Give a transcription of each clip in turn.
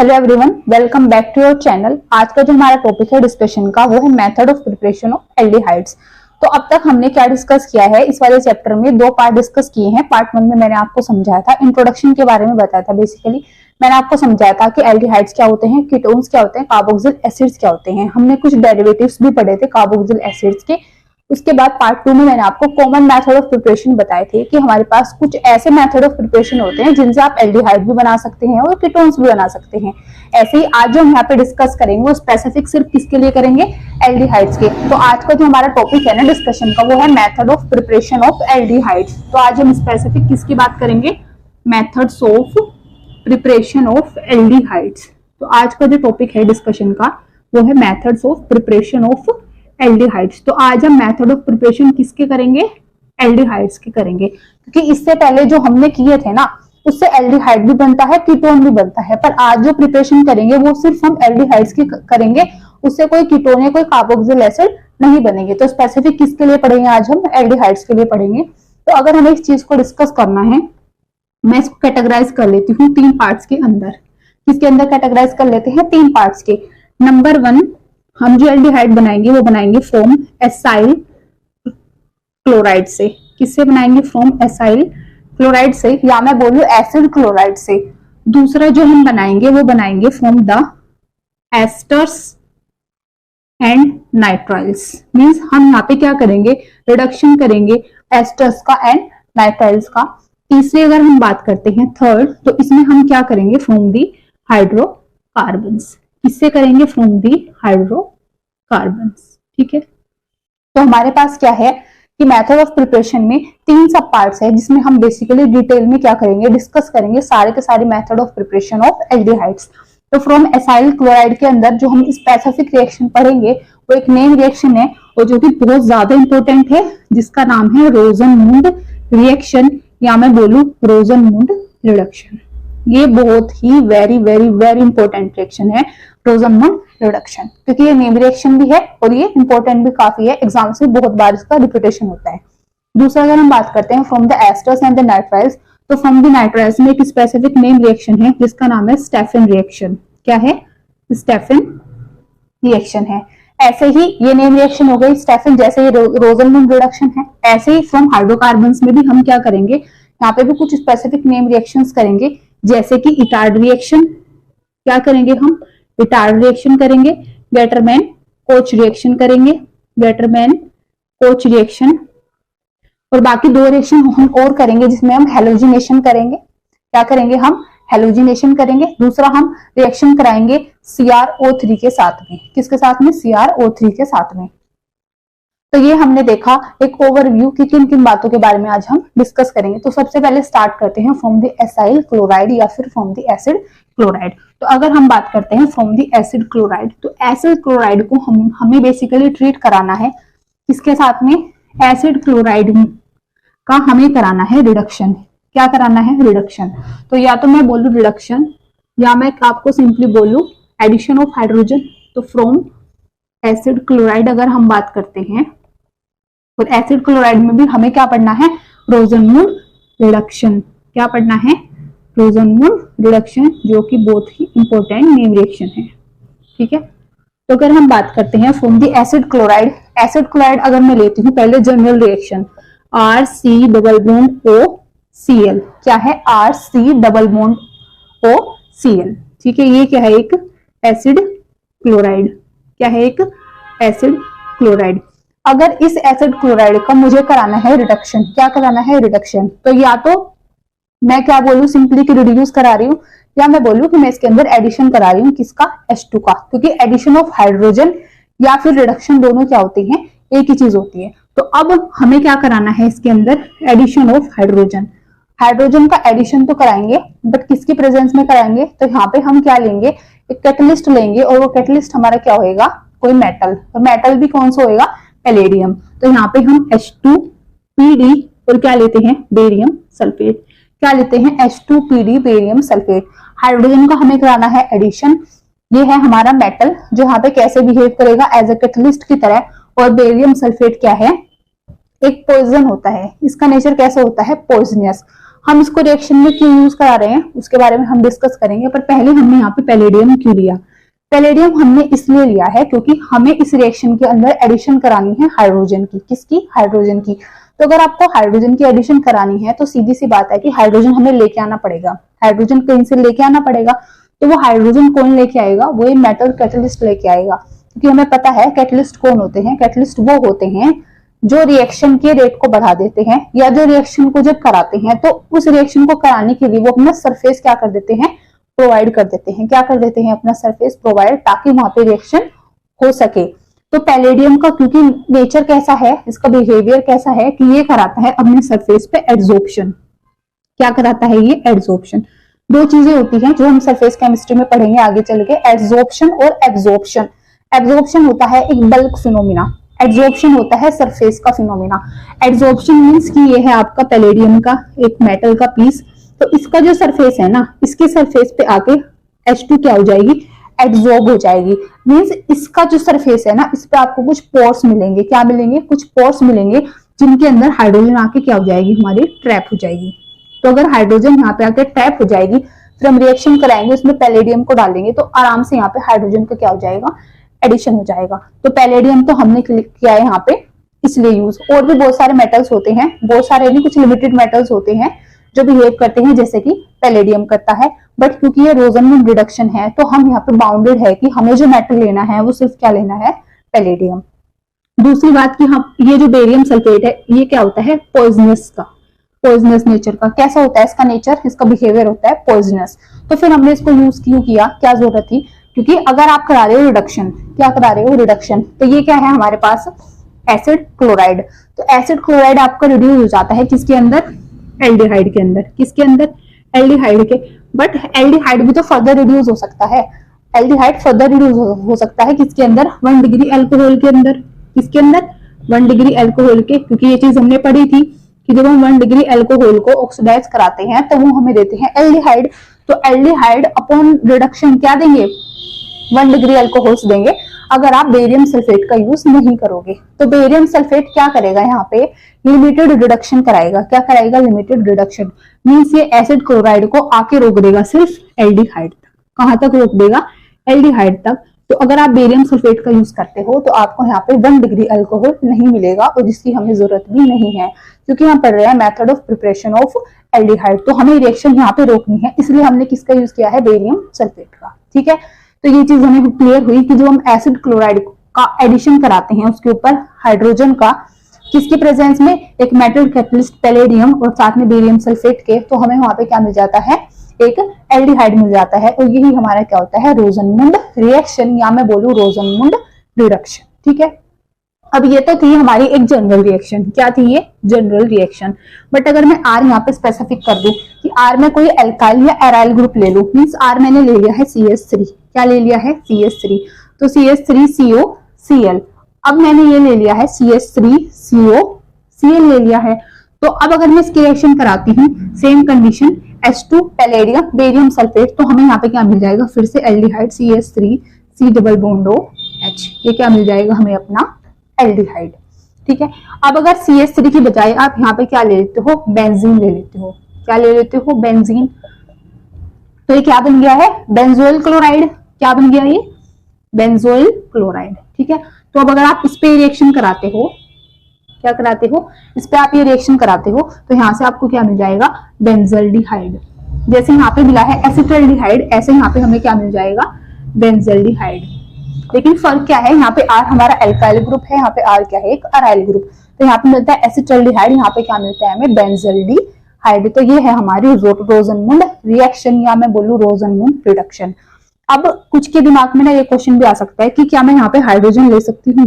Hello everyone, welcome back to your channel. आज का जो हमारा टॉपिक है डिस्कशन का वो है method of preparation of aldehydes. तो अब तक हमने क्या डिस्कस किया है, इस वाले चैप्टर में दो पार्ट डिस्कस किए हैं। पार्ट 1 में मैंने आपको समझाया था, इंट्रोडक्शन के बारे में बताया था। बेसिकली मैंने आपको समझाया था कि एल्डिहाइड्स क्या होते हैं, कीटोन्स क्या होते हैं, कार्बोक्सिल एसिड्स क्या होते हैं। हमने कुछ डेरिवेटिव्स भी पढ़े थे कार्बोक्सिल एसिड्स के। उसके बाद पार्ट 2 में मैंने आपको कॉमन मेथड ऑफ प्रिपरेशन बताए थे कि हमारे पास कुछ ऐसे मेथड ऑफ प्रिपरेशन होते हैं जिनसे आप एल्डिहाइड भी बना सकते हैं और कीटोन्स भी बना सकते हैं। ऐसे ही आज जो हम यहाँ पे डिस्कस करेंगे वो स्पेसिफिक सिर्फ किसके लिए करेंगे, एल्डिहाइड्स के। तो आज का जो हमारा टॉपिक है ना डिस्कशन का वो है method of preparation of aldehydes. तो आज हम स्पेसिफिक किसकी बात करेंगे, methods of preparation of aldehydes. तो आज का जो टॉपिक है डिस्कशन का वो है methods of preparation of aldehydes. तो आज हम मेथड ऑफ प्रिपरेशन किसके करेंगे, एल्डिहाइड्स के करेंगे। क्योंकि इससे पहले जो हमने किए थे ना उससे एल्डिहाइड भी बनता है, कीटोन भी बनता है, पर आज जो प्रिपरेशन करेंगे वो सिर्फ हम एल्डिहाइड्स की करेंगे। उससे कोई कीटोन या कोई कार्बोक्सिल एसिड नहीं बनेंगे। तो स्पेसिफिक किसके लिए पढ़ेंगे, आज हम एल्डिहाइड्स के लिए पढ़ेंगे। तो अगर हमें इस चीज को डिस्कस करना है, मैं इसको कैटेगराइज कर लेती हूँ 3 पार्ट्स के अंदर। किसके अंदर कैटेगराइज कर लेते हैं, 3 पार्ट्स के। नंबर 1, हम जो एल्डिहाइड बनाएंगे वो बनाएंगे फ्रॉम एसाइल क्लोराइड से। किससे बनाएंगे, फ्रॉम एसाइल क्लोराइड से, या मैं बोलूं एसिड क्लोराइड से। दूसरा जो हम बनाएंगे वो बनाएंगे from the asters and nitriles. Means हम यहाँ पे क्या करेंगे, रिडक्शन करेंगे एस्टर्स का एंड नाइट्राइल्स का। तीसरी अगर हम बात करते हैं थर्ड, तो इसमें हम क्या करेंगे, फ्रॉम दी हाइड्रोकार्बन्स। किससे करेंगे, फ्रॉम दी हाइड्रोकार्बन्स। ठीक है, तो हमारे पास क्या है कि मेथड ऑफ प्रिपरेशन में 3 सब पार्ट्स है जिसमें हम बेसिकली डिटेल में क्या करेंगे, डिस्कस करेंगे सारे के सारे method of preparation of aldehydes. तो फ्रॉम एसाइल क्लोराइड के अंदर जो हम स्पेसिफिक रिएक्शन पढ़ेंगे वो एक नेम रिएक्शन है और जो कि बहुत ज्यादा इंपॉर्टेंट है, जिसका नाम है रोजनमुंड रिएक्शन, या मैं बोलूं रोजनमुंड रिडक्शन। ये बहुत ही very very very important reaction है रोजनमुंड रिडक्शन, क्योंकि ये नेम रिएक्शन भी है और ये इंपॉर्टेंट भी काफी है। एग्जाम से बहुत बार इसका रिपीटेशन होता है। दूसरा अगर हम बात करते हैं from the asters and the nitriles, तो फ्रॉम द नाइट्राइल्स में एक स्पेसिफिक नेम रिएक्शन है जिसका नाम है स्टेफन रिएक्शन। क्या है, स्टेफन रिएक्शन है। ऐसे ही ये नेम रिएक्शन हो गई स्टेफन, जैसे ये रोजनमुंड रिडक्शन है। ऐसे ही फ्रॉम हाइड्रोकार्बन्स में भी हम क्या करेंगे, यहाँ पे भी कुछ स्पेसिफिक नेम रिएक्शंस करेंगे, जैसे कि इटार्ड रिएक्शन। क्या करेंगे हम, इटार्ड रिएक्शन करेंगे, गेटरमैन कोच रिएक्शन करेंगे, गेटरमैन कोच रिएक्शन। और बाकी 2 रिएक्शन हम और करेंगे जिसमें हम हेलोजिनेशन करेंगे। क्या करेंगे, हम हेलोजिनेशन करेंगे। दूसरा हम रिएक्शन कराएंगे CrO3 के साथ में। किसके साथ में, CrO3 के साथ में। तो ये हमने देखा एक ओवरव्यू कि किन किन बातों के बारे में आज हम डिस्कस करेंगे। तो सबसे पहले स्टार्ट करते हैं फ्रॉम द एसाइल क्लोराइड या फिर फ्रॉम द एसिड क्लोराइड। तो अगर हम बात करते हैं फ्रॉम द एसिड क्लोराइड, तो एसिड क्लोराइड को हमें बेसिकली ट्रीट कराना है किसके साथ में, एसिड क्लोराइड का हमें कराना है रिडक्शन। क्या कराना है, रिडक्शन। तो या तो मैं बोलूं रिडक्शन, या मैं आपको सिंपली बोलूं एडिशन ऑफ हाइड्रोजन। तो फ्रॉम एसिड क्लोराइड अगर हम बात करते हैं, और एसिड क्लोराइड में भी हमें क्या पढ़ना है, रोजनमुंड रिडक्शन। क्या पढ़ना है, रोजनमुंड रिडक्शन, जो कि बहुत ही इंपॉर्टेंट नेम रिएक्शन है। ठीक है, तो अगर हम बात करते हैं from the acid chloride, acid chloride अगर मैं लेती हूँ पहले general reaction RC double bond OCl। क्या है, RC डबल बॉन्ड OCl। ठीक है, ये क्या है, एक एसिड क्लोराइड। क्या है, एक एसिड क्लोराइड। अगर इस एसिड क्लोराइड का मुझे कराना है रिडक्शन, क्या कराना है, रिडक्शन, तो या तो मैं क्या बोलूं सिंपली कि रिड्यूस करा रही हूँ, या मैं बोलूं कि मैं इसके अंदर एडिशन करा रही हूँ। किसका, H2 का, क्योंकि एडिशन ऑफ हाइड्रोजन या फिर रिडक्शन दोनों क्या होती हैं, एक ही चीज होती है। तो अब हमें क्या कराना है इसके अंदर, एडिशन ऑफ हाइड्रोजन। हाइड्रोजन का एडिशन तो कराएंगे, बट किसकी प्रेजेंस में कराएंगे, तो यहाँ पे हम क्या लेंगे, एक कैटलिस्ट लेंगे, और वो कैटलिस्ट हमारा क्या होएगा, कोई मेटल। तो मेटल भी कौन सा होएगा, पैलेडियम। तो यहाँ पे हम H2PD और क्या लेते हैं, बेरियम सल्फेट। क्या लेते हैं, H2PD बेरियम सल्फेट। हाइड्रोजन का हमें कराना है एडिशन। ये है हमारा मेटल जो यहाँ पे कैसे बिहेव करेगा, एज ए कैटलिस्ट की तरह। और बेरियम सल्फेट क्या है, एक पॉइजन होता है। इसका नेचर कैसा होता है, पॉइजनियस। हम इसको रिएक्शन में क्यों यूज करा रहे हैं उसके बारे में हम डिस्कस करेंगे, पर पहले हमने यहाँ पे पैलेडियम क्यों लिया। पैलेडियम हमने इसलिए लिया है क्योंकि हमें इस रिएक्शन के अंदर एडिशन करानी है हाइड्रोजन की। किसकी? हाइड्रोजन की। तो अगर आपको हाइड्रोजन की एडिशन करानी है तो सीधी सी बात है कि हाइड्रोजन हमें लेके आना पड़ेगा। हाइड्रोजन कहीं से लेके आना पड़ेगा, तो वो हाइड्रोजन कौन लेके आएगा? वो ये मेटल कैटलिस्ट लेके आएगा। क्योंकि हमें पता है कैटलिस्ट कौन होते हैं। कैटलिस्ट वो होते हैं जो रिएक्शन के रेट को बढ़ा देते हैं, या जो रिएक्शन को जब कराते हैं तो उस रिएक्शन को कराने के लिए वो अपना सरफेस क्या कर देते हैं? प्रोवाइड कर देते हैं। क्या कर देते हैं? अपना सरफेस प्रोवाइड, ताकि वहां पे रिएक्शन हो सके। तो पैलेडियम का क्योंकि नेचर कैसा है, इसका बिहेवियर कैसा है कि ये कराता है अपने सरफेस पे एड्सॉर्प्शन। क्या कराता है ये? एड्सॉर्प्शन। दो चीजें होती हैं जो हम सरफेस केमिस्ट्री में पढ़ेंगे आगे चल के, एड्सॉर्प्शन और एब्जॉर्प्शन। एब्जॉर्प्शन होता है एक बल्क फिनोमिना, एड्सॉर्प्शन होता है सरफेस का फिनोमिना। एड्सॉर्प्शन मींस कि ये है आपका पैलेडियम का एक मेटल का पीस, तो इसका जो सरफेस है ना, इसके सरफेस पे आके H2 क्या हो जाएगी? एड्सॉर्ब हो जाएगी। मींस इसका जो सरफेस है ना, इस पे आपको कुछ पोर्स मिलेंगे। क्या मिलेंगे? कुछ पोर्स मिलेंगे जिनके अंदर हाइड्रोजन आके क्या हो जाएगी? हमारी ट्रैप हो जाएगी। तो अगर हाइड्रोजन यहाँ पे आके ट्रैप हो जाएगी, फिर हम रिएक्शन कराएंगे, उसमें पैलेडियम को डालेंगे, तो आराम से यहाँ पे हाइड्रोजन का क्या हो जाएगा? एडिशन हो जाएगा। तो पैलेडियम तो हमने किया है यहाँ पे इसलिए यूज। और भी बहुत सारे मेटल्स होते हैं, बहुत सारे नहीं, कुछ लिमिटेड मेटल्स होते हैं जो बिहेव करते हैं जैसे कि पैलेडियम करता है। बट क्योंकि ये रोजनमंड रिडक्शन है तो हम यहाँ पे बाउंडेड है कि हमें जो मेटल लेना है वो सिर्फ क्या लेना है? पैलेडियम। दूसरी बात कि हम ये जो बेरियम सल्फेट है ये क्या होता है? पॉइजनस का, पॉइजनस नेचर का। कैसा होता है इसका नेचर? इसका बिहेवियर होता है पॉइजनस। तो फिर हमने इसको यूज क्यों किया? क्या जरूरत थी? क्योंकि अगर आप करा रहे हो रिडक्शन, क्या करा रहे हो? रिडक्शन, तो ये क्या है हमारे पास? Acid chloride. तो एसिड क्लोराइड आपका रिड्यूस हो जाता है किसके अंदर? एल्डिहाइड के अंदर। किसके अंदर? एल्डिहाइड के। बट एल्डिहाइड भी तो फर्दर रिड्यूस हो सकता है। एल्डिहाइड फर्दर रिड्यूस हो सकता है किसके अंदर? 1 डिग्री अल्कोहल के अंदर। किसके अंदर? 1 डिग्री अल्कोहल के। क्योंकि ये चीज हमने पढ़ी थी कि जब हम 1 डिग्री अल्कोहल को ऑक्सीडाइज कराते हैं तो वो हमें देते हैं एल्डिहाइड। तो एल्डिहाइड अपॉन रिडक्शन क्या देंगे? 1 डिग्री अल्कोहल्स देंगे अगर आप बेरियम सल्फेट का यूज नहीं करोगे। तो बेरियम सल्फेट क्या करेगा? यहाँ पे लिमिटेड रिडक्शन कराएगा। क्या कराएगा? Limited reduction. मींस ये एसिड क्लोराइड को आके रोक देगा सिर्फ एल्डिहाइड तक। कहां तक रोक देगा? एल्डिहाइड तक। तो अगर आप बेरियम सल्फेट का यूज करते हो तो आपको यहाँ पे 1 डिग्री अल्कोहल नहीं मिलेगा, और जिसकी हमें जरूरत भी नहीं है क्योंकि हम पढ़ रहे हैं method of preparation of aldehyde. तो हमें रिएक्शन यहाँ पे रोकनी है, इसलिए हमने किसका यूज किया है? बेरियम सल्फेट का। ठीक है, तो ये चीज हमें क्लियर हुई कि जो हम एसिड क्लोराइड का एडिशन कराते हैं उसके ऊपर हाइड्रोजन का, किसकी प्रेजेंस में? एक मेटल कैटलिस्ट पैलेडियम और साथ में बेरियम सल्फेट के, तो हमें वहां पे क्या मिल जाता है? एक एल्डिहाइड मिल जाता है। और यही हमारा क्या होता है? रोजनमुंड रिएक्शन, या मैं बोलूं रोजनमुंड रिडक्शन। ठीक है, अब ये तो थी हमारी एक जनरल रिएक्शन। क्या थी ये? General reaction. बट अगर मैं आर यहाँ पे स्पेसिफिक कर दूं कि आर में कोई एल्काइल या एराइल ग्रुप ले लूं, मींस आर मैंने ले लिया है CH3। क्या ले लिया है? CH3। तो CH3COCl। अब मैंने ये ले लिया है CH3COCl ले लिया है। तो अब अगर मैं इसकी रिएक्शन कराती हूँ, same condition, H2 palladium barium sulphate, तो हमें यहाँ पे क्या मिल जाएगा? फिर से aldehyde CH3C double bond OH। ये क्या मिल जाएगा हमें? अपना एल्डिहाइड। ठीक है, अब अगर CH3 की बजाय आप यहाँ पे क्या ले लेते हो? बेंजीन ले लेते हो। क्या ले लेते हो? बेंजीन। तो ये क्या बन गया है? Benzoyl chloride. क्या बन गया ये? Benzoyl chloride. ठीक है, तो अब अगर आप इस पे रिएक्शन कराते हो, क्या कराते हो? इस पे आप ये रिएक्शन कराते हो तो यहाँ से आपको क्या मिल जाएगा? बेंजल्डिहाइड। जैसे यहाँ पे मिला है एसिटल्डिहाइड, ऐसे यहाँ पे हमें क्या मिल जाएगा? बेंजल्डिहाइड। लेकिन फर्क क्या है? यहाँ पे आर हमारा एल्काइल ग्रुप है, यहाँ पे आर क्या है? एक अराइल ग्रुप। तो यहाँ पे मिलता है एसिटल्डिहाइड, यहाँ पे क्या मिलता है हमें? बेंजल्डिहाइड। तो ये है हमारी रोजनमुंड रिएक्शन, या मैं बोलूं रोजनमुंड रिडक्शन। अब कुछ के दिमाग में ना ये क्वेश्चन भी आ सकता है कि क्या मैं यहाँ पे हाइड्रोजन ले सकती हूँ?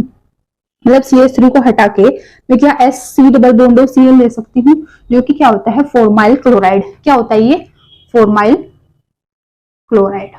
मतलब CH3 को हटा के मैं क्या SC डबल बॉन्ड Cl ले सकती हूँ, जो कि क्या होता है? Formyl chloride. क्या होता है ये? Formyl chloride.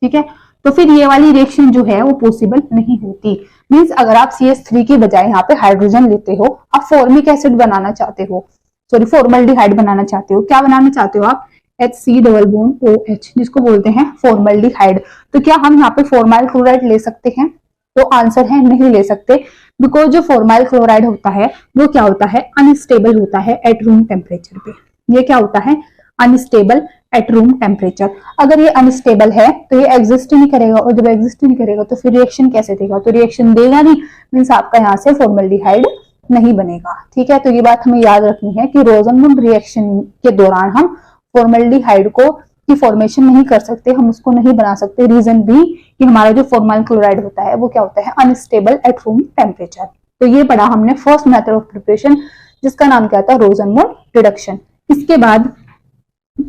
ठीक है, तो फिर ये वाली रिएक्शन जो है वो पॉसिबल नहीं होती। मींस अगर आप CH3 के बजाय यहाँ पे हाइड्रोजन लेते हो, आप फॉर्मिक एसिड बनाना चाहते हो, सॉरी फॉर्मल्डिहाइड बनाना चाहते हो, क्या बनाना चाहते हो आप? HC डबल बॉन्ड OH, जिसको बोलते हैं फॉर्मल्डिहाइड। तो क्या हम यहाँ पे फॉर्माइल क्लोराइड ले सकते हैं? तो आंसर है नहीं ले सकते, बिकॉज जो फॉर्माइल क्लोराइड होता है वो क्या होता है? अनस्टेबल होता है एट रूम टेम्परेचर पे। ये क्या होता है, अनस्टेबल एट रूम टेम्परेचर। अगर ये अनस्टेबल है तो ये एग्जिस्ट नहीं करेगा, और जब एग्जिस्ट नहीं करेगा तो फिर रिएक्शन कैसे देगा, तो रिएक्शन देगा नहीं, मीन्स आपका यहाँ से फॉर्मल्डिहाइड नहीं बनेगा। ठीक है, तो ये बात हमें याद रखनी है कि रोजनमुंड रिएक्शन के दौरान हम फॉर्मल्डिहाइड को की फॉर्मेशन नहीं कर सकते, हम उसको नहीं बना सकते। रीजन भी कि हमारा जो फॉर्माइल क्लोराइड होता है वो क्या होता है, अनस्टेबल एट रूम टेम्परेचर। तो ये पढ़ा हमने फर्स्ट मेथड ऑफ प्रिपरेशन, जिसका नाम क्या था, रोजनमुंड रिडक्शन। इसके बाद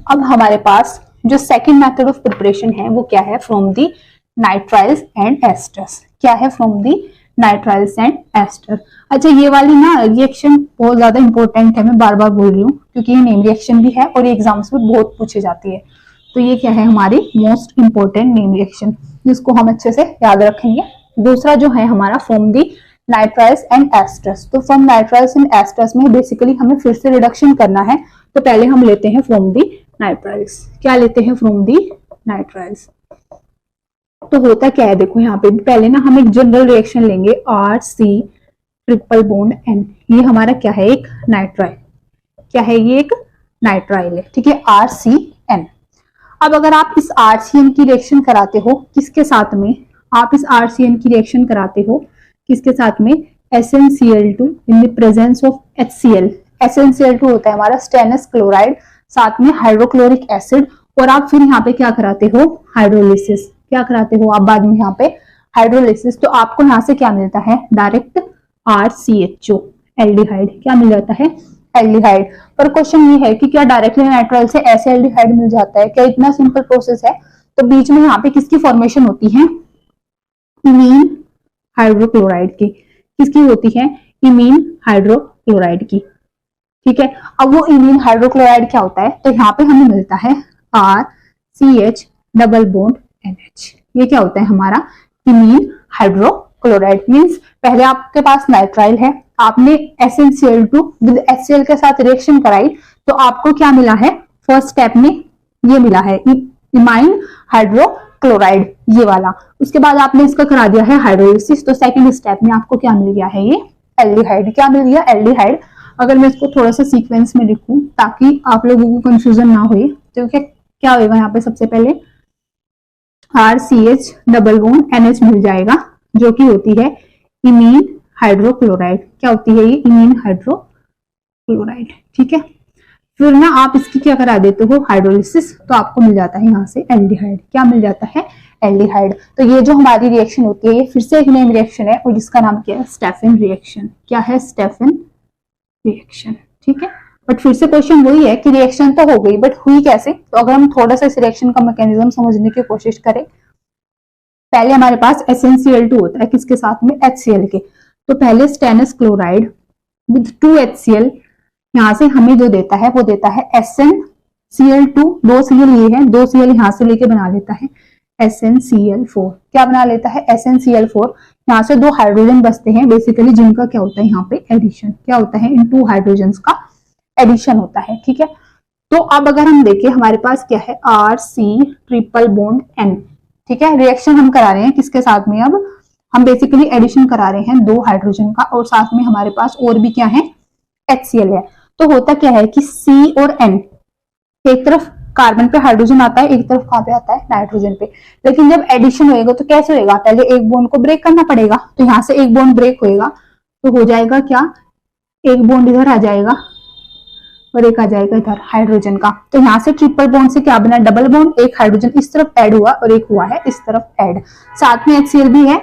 अब हमारे पास जो सेकंड मेथड ऑफ प्रिपरेशन है वो क्या है, from the nitriles and esters. क्या है, from the nitriles and ester. अच्छा, ये वाली ना रिएक्शन बहुत ज्यादा इंपॉर्टेंट है, मैं बार बार बोल रही हूँ क्योंकि ये नेम रिएक्शन भी है और ये एग्जाम्स में बहुत पूछी जाती है। तो ये क्या है, हमारी मोस्ट इंपॉर्टेंट नेम रिएक्शन, जिसको हम अच्छे से याद रखेंगे। दूसरा जो है हमारा from the nitriles and asters. तो फ्रॉम नाइट्राइल्स एंड एस्टर्स में बेसिकली हमें फिर से रिडक्शन करना है, तो पहले हम लेते हैं फ्रॉम दी नाइट्राइल्स। क्या लेते हैं, फ्रॉम दी नाइट्राइल्स। तो होता क्या है, देखो यहाँ पे पहले ना हम एक जनरल रिएक्शन लेंगे, RC ट्रिपल बॉन्ड N। ये हमारा क्या है, एक नाइट्राइल। क्या है, ये एक नाइट्राइल है। ठीक है, RCN। अब अगर आप इस RCN की रिएक्शन कराते हो किसके साथ में, आप इस RCN की रिएक्शन कराते हो किसके साथ में, SnCl2 in the presence of HCl। SnCl2 होता है हमारा स्टेनस क्लोराइड, साथ में हाइड्रोक्लोरिक एसिड, और आप फिर यहाँ पे क्या कराते हो, हाइड्रोलिसिस। क्या कराते हो आप बाद में यहाँ पे, हाइड्रोलिसिस। तो आपको यहाँ से क्या मिलता है, डायरेक्ट RCHO एल्डिहाइड। क्या मिल जाता है, एल्डिहाइड। पर क्वेश्चन ये है कि क्या डायरेक्टली नाइट्राइल से ऐसे एल्डिहाइड मिल जाता है, क्या इतना सिंपल प्रोसेस है। तो बीच में यहाँ पे किसकी फॉर्मेशन होती है, इमीन हाइड्रोक्लोराइड की। किसकी होती है, इमीन हाइड्रोक्लोराइड की। ठीक है, अब वो इमीन हाइड्रोक्लोराइड क्या होता है, तो यहाँ पे हमें मिलता है RCH डबल बॉन्ड NH। ये क्या होता है हमारा, इमीन हाइड्रोक्लोराइड। मींस पहले आपके पास नाइट्राइल है, आपने SnCl2 विद HCl के साथ रिएक्शन कराई, तो आपको क्या मिला है, फर्स्ट स्टेप में ये मिला है इमाइन हाइड्रोक्लोराइड, ये वाला। उसके बाद आपने इसका करा दिया है हाइड्रोलिसिस, तो सेकंड स्टेप में आपको क्या मिल गया है, ये एल्डिहाइड। क्या मिल गया, एल्डिहाइड। अगर मैं इसको थोड़ा सा सीक्वेंस में लिखूं ताकि आप लोगों को कंफ्यूजन ना हो, तो क्या होगा, यहाँ पे सबसे पहले RCH डबल बॉन्ड NH मिल जाएगा, जो कि होती है इमीन हाइड्रोक्लोराइड। क्या होती है, ये इमीन हाइड्रोक्लोराइड। ठीक है, फिर ना आप इसकी क्या करा देते हो, हाइड्रोलिसिस, तो आपको मिल जाता है यहाँ से एल्डिहाइड। क्या मिल जाता है, एल्डिहाइड। तो ये जो हमारी रिएक्शन होती है ये फिर से एक नेम रिएक्शन है, और जिसका नाम क्या है, स्टेफन रिएक्शन। क्या है, स्टेफन रिएक्शन। ठीक है, बट फिर से क्वेश्चन वही है कि रिएक्शन तो हो गई, बट हुई कैसे। तो अगर हम थोड़ा सा इस रिएक्शन का मैकेनिज्म समझने की कोशिश करें, पहले हमारे पास SnCl2 होता है किसके साथ में, HCl के। तो पहले स्टेनस क्लोराइड विद 2 HCl, यहाँ से हमें जो देता है वो देता है SnCl2, 2 Cl ये है, 2 Cl यहाँ से लेके बना लेता है SnCl4। क्या बना लेता है, SnCl4। यहाँ से 2 हाइड्रोजन बचते हैं बेसिकली, जिनका क्या होता है यहाँ पे एडिशन। क्या होता है, इन 2 हाइड्रोजन का एडिशन होता है। ठीक है, तो अब अगर हम देखें हमारे पास क्या है, RC ट्रिपल बॉन्ड N। ठीक है, रिएक्शन हम करा रहे हैं किसके साथ में, अब हम बेसिकली एडिशन करा रहे हैं 2 हाइड्रोजन का, और साथ में हमारे पास और भी क्या है, HCl है। तो होता क्या है कि C और N, एक तरफ कार्बन पे हाइड्रोजन आता है, एक तरफ कहाँ पे आता है, नाइट्रोजन पे। लेकिन जब एडिशन होएगा तो कैसे होएगा, पहले एक बॉन्ड को ब्रेक करना पड़ेगा, तो यहाँ से एक बॉन्ड ब्रेक होएगा, तो हो जाएगा क्या, एक बॉन्ड इधर आ जाएगा और एक आ जाएगा इधर हाइड्रोजन का। तो यहाँ से ट्रिपल बॉन्ड से क्या बना, डबल बॉन्ड, एक हाइड्रोजन इस तरफ ऐड हुआ और एक हुआ है इस तरफ ऐड, साथ में HCl भी है,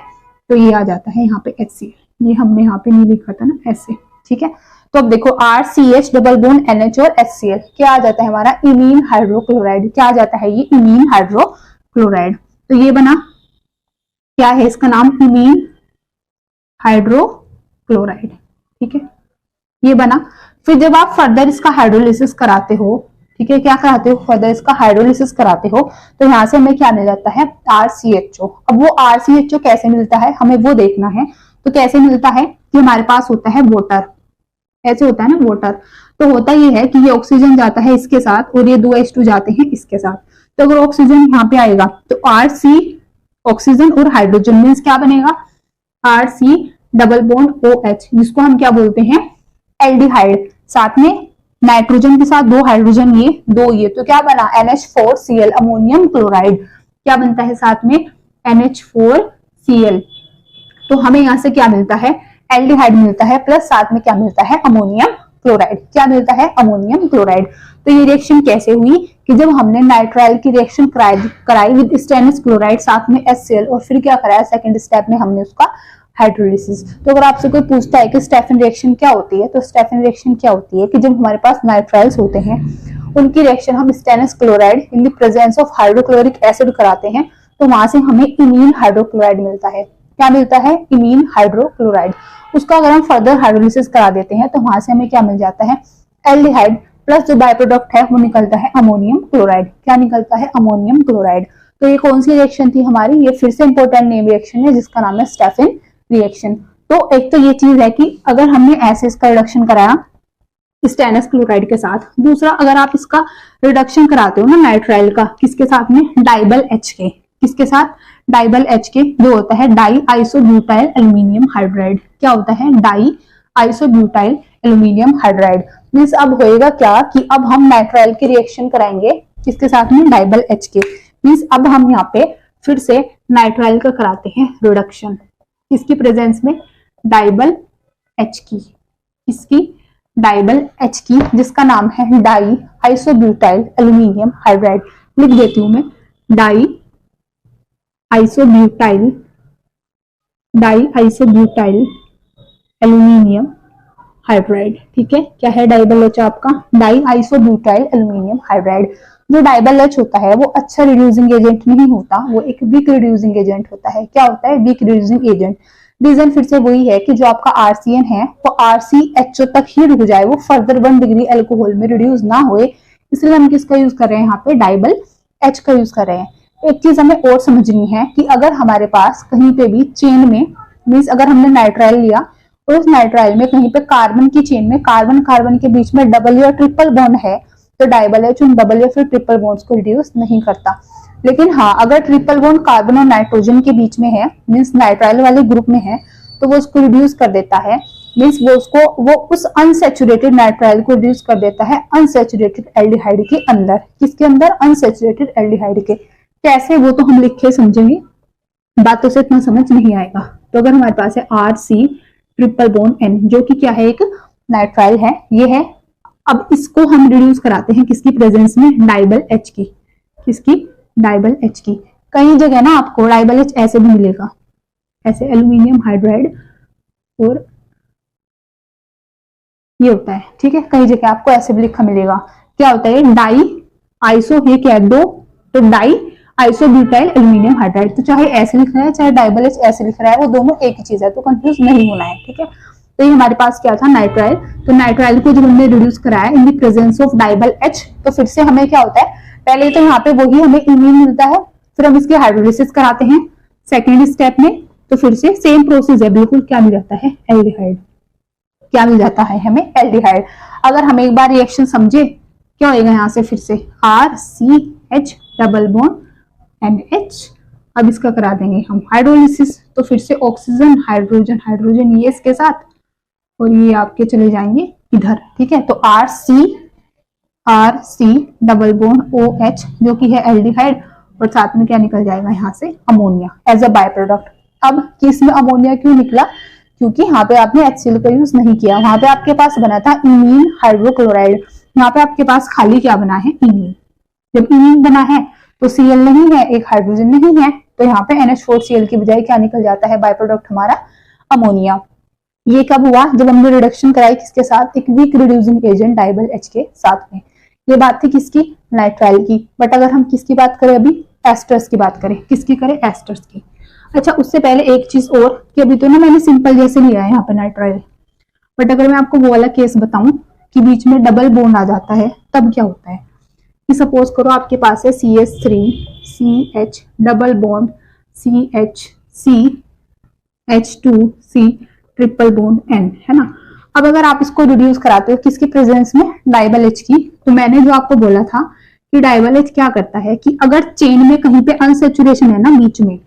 तो ये आ जाता है यहाँ पे HCl। ये हमने यहाँ पे नहीं लिखा था ना, ऐसे। ठीक है, तो अब देखो RCH डबल बॉन्ड NH और HCl, क्या आ जाता है हमारा, इमीन हाइड्रोक्लोराइड। क्या आ जाता है, ये इमीन हाइड्रोक्लोराइड। तो ये बना, क्या है इसका नाम, इमीन हाइड्रोक्लोराइड। ठीक है, ये बना। फिर जब आप फर्दर इसका हाइड्रोलिसिस कराते हो, ठीक है, क्या कराते हो, फर्दर इसका हाइड्रोलिसिस कराते हो, तो यहाँ से हमें क्या मिल जाता है, RCHO। अब वो RCHO कैसे मिलता है, हमें वो देखना है। तो कैसे मिलता है कि हमारे पास होता है वाटर, ऐसे होता है ना वाटर। तो होता ये है कि ये ऑक्सीजन जाता है इसके साथ और ये 2H2 जाते हैं इसके साथ। तो अगर ऑक्सीजन यहाँ पे आएगा तो RC ऑक्सीजन और हाइड्रोजन मीन्स क्या बनेगा, RC डबल बॉन्ड OH, जिसको हम क्या बोलते हैं, एल्डिहाइड। साथ में नाइट्रोजन के साथ 2 हाइड्रोजन ये 2 ये, तो क्या बना NH4Cl अमोनियम क्लोराइड। क्या बनता है साथ में NH4Cl। तो हमें यहाँ से क्या मिलता है एल्डिहाइड मिलता है, प्लस साथ में क्या मिलता है अमोनियम क्लोराइड। क्या मिलता है अमोनियम क्लोराइड। तो ये रिएक्शन कैसे हुई कि जब हमने नाइट्राइल की रिएक्शन कराई विद स्टेनस क्लोराइड साथ में HCl, और फिर क्या कराया सेकंड स्टेप में हमने उसका हाइड्रोलिसिस। तो अगर आपसे कोई पूछता है कि स्टेफन रिएक्शन क्या होती है, तो स्टेफन रिएक्शन क्या होती है कि जब हमारे पास नाइट्राइल्स होते हैं उनकी रिएक्शन हम stannous chloride in the presence of hydrochloric acid कराते हैं, तो वहां से हमें इमीन हाइड्रोक्लोराइड मिलता है। क्या मिलता है इमीन हाइड्रोक्लोराइड। उसका अगर हम फर्दर हाइड्रोलिसिस करा देते हैं तो वहां से हमें क्या मिल जाता है एल्डिहाइड, प्लस जो बाय प्रोडक्ट है वो निकलता है अमोनियम क्लोराइड। क्या निकलता है अमोनियम क्लोराइड। तो ये कौन सी रिएक्शन थी हमारी, ये फिर से इंपॉर्टेंट नेम रिएक्शन है जिसका नाम है स्टेफन रिएक्शन। तो एक तो ये चीज है कि अगर हमने ऐसे इसका रिडक्शन कराया स्टेनस क्लोराइड के साथ, दूसरा अगर आप इसका रिडक्शन कराते हो ना नाइट्राइल का किसके साथ में डाइबल H के, किसके साथ डाइबल H के, जो होता है डाई आइसोब्यूटाइल एल्यूमिनियम हाइड्राइड। क्या होता है die isobutyl aluminium hydride. Means अब होएगा क्या कि अब हम नाइट्राइल की रिएक्शन कराएंगे किसके साथ में डाइबल H के। मींस अब हम यहाँ पे फिर से नाइट्राइल का कराते हैं रिडक्शन किसकी प्रेजेंस में डाइबल H की, किसकी डाइबल H की, जिसका नाम है डाई आइसोब्यूटाइल एल्यूमिनियम हाइड्राइड। लिख देती हूं मैं डाई आइसोब्यूटाइल एल्यूमिनियम हाइड्राइड। ठीक है, क्या है डाइबल H आपका डाई आइसोब्यूटाइल एल्यूमिनियम हाइड्राइड। जो डाइबल H होता है वो अच्छा रिड्यूसिंग एजेंट नहीं होता, वो एक वीक रिड्यूसिंग एजेंट होता है। क्या होता है वीक रिड्यूसिंग एजेंट। रीजन फिर से वही है कि जो आपका RCN है वो RCHO तक ही रुक जाए, वो फर्दर 1 डिग्री अल्कोहल में रिड्यूस ना होए, इसलिए हम किसका यूज कर रहे हैं यहाँ पे डाइबल H का यूज कर रहे हैं। एक चीज हमें और समझनी है कि अगर हमारे पास कहीं पे भी चेन में मीन्स अगर हमने नाइट्राइल लिया और उस नाइट्राइल में कहीं पे कार्बन की चेन में कार्बन कार्बन के बीच में डबल या ट्रिपल बॉन्ड है, तो डाइबल H उन डबल या फिर ट्रिपल बॉन्ड्स को रिड्यूस नहीं करता। लेकिन हाँ अगर ट्रिपल बॉन्ड कार्बन और नाइट्रोजन के बीच में है मीन्स नाइट्राइल वाले ग्रुप में है तो वो उसको रिड्यूस कर देता है। मीन्स वो उस अनसेचुरेटेड नाइट्राइल को रिड्यूस कर देता है अनसेचुरेटेड एल्डिहाइड के अंदर। किसके अंदर अनसेचुरेटेड एल्डिहाइड के। कैसे वो तो हम लिख के समझेंगे, बातों से इतना समझ नहीं आएगा। तो अगर हमारे पास है RC ट्रिपल बॉन्ड N जो कि क्या है एक नाइट्राइल है, ये है। अब इसको हम रिड्यूस कराते हैं किसकी प्रेजेंस में डाइबल H की, किसकी डाइबल H की। कई जगह ना आपको डाइबल H ऐसे भी मिलेगा, ऐसे एल्यूमिनियम हाइड्राइड और ये होता है। ठीक है, कई जगह आपको ऐसे भी लिखा मिलेगा। क्या होता है डाई आइसो, ये क्या है 2, तो डाई आइसोब्यूटाइल एल्यूमिनियम हाइड्राइड। तो चाहे ऐसे लिख रहा है चाहे डाइबल H ऐसे लिख रहा है, वो दोनों एक ही चीज है, तो कंफ्यूज नहीं होना है। ठीक है, तो ये हमारे पास क्या था नाइट्राइल। तो नाइट्राइल को जब हमने रिड्यूस कराया in the presence of DIBAL H, तो फिर से हमें क्या होता है पहले तो यहाँ पे वही हमें इमीन मिलता है, फिर हम इसकी हाइड्रोलिसिस कराते हैं सेकेंड स्टेप में, तो फिर से सेम प्रोसेस है बिल्कुल। क्या मिल जाता है एल्डिहाइड। क्या मिल जाता है हमें एल्डिहाइड। अगर हम एक बार रिएक्शन समझे क्या होगा यहाँ से फिर से RCH डबल बॉन्ड NH। अब इसका करा देंगे हम हाइड्रोलिसिस, तो फिर से ऑक्सीजन हाइड्रोजन हाइड्रोजन ये इसके साथ और ये आपके चले जाएंगे इधर। ठीक है, तो RC डबल बॉन्ड OH जो कि है एल्डिहाइड और साथ में क्या निकल जाएगा यहाँ से ammonia as a byproduct. अब किस में अमोनिया क्यों निकला, क्योंकि यहाँ पे आपने HCl का यूज नहीं किया, वहां पे आपके पास बना था इमीन हाइड्रोक्लोराइड, यहाँ पे आपके पास खाली क्या बना है इमीन। जब इमीन बना है तो Cl नहीं है, एक हाइड्रोजन नहीं है, तो यहाँ पे NH4Cl की बजाय क्या निकल जाता है बाय प्रोडक्ट हमारा अमोनिया। ये कब हुआ जब हमने रिडक्शन कराई किसके साथ, एक वीक रिड्यूसिंग एजेंट डाइबल H के साथ में। ये बात थी किसकी नाइट्राइल की। बट अगर हम किसकी बात करें अभी एस्टर्स की बात करें, किसकी करें एस्टर्स की। अच्छा उससे पहले एक चीज और कि अभी तो ना मैंने सिंपल जैसे लिया है यहाँ पे नाइट्राइल, बट अगर मैं आपको वो वाला केस बताऊं कि बीच में डबल बॉन्ड आ जाता है तब क्या होता है कि सपोज करो आपके पास है CH3CH double bond CH2C triple bond N है ना। अब अगर आप इसको रिड्यूस कराते हो किसकी प्रेजेंस में डाइबल H की, तो मैंने जो आपको बोला था कि डाइबल H क्या करता है कि अगर चेन में कहीं पे अनसेचुरेशन है ना बीच में,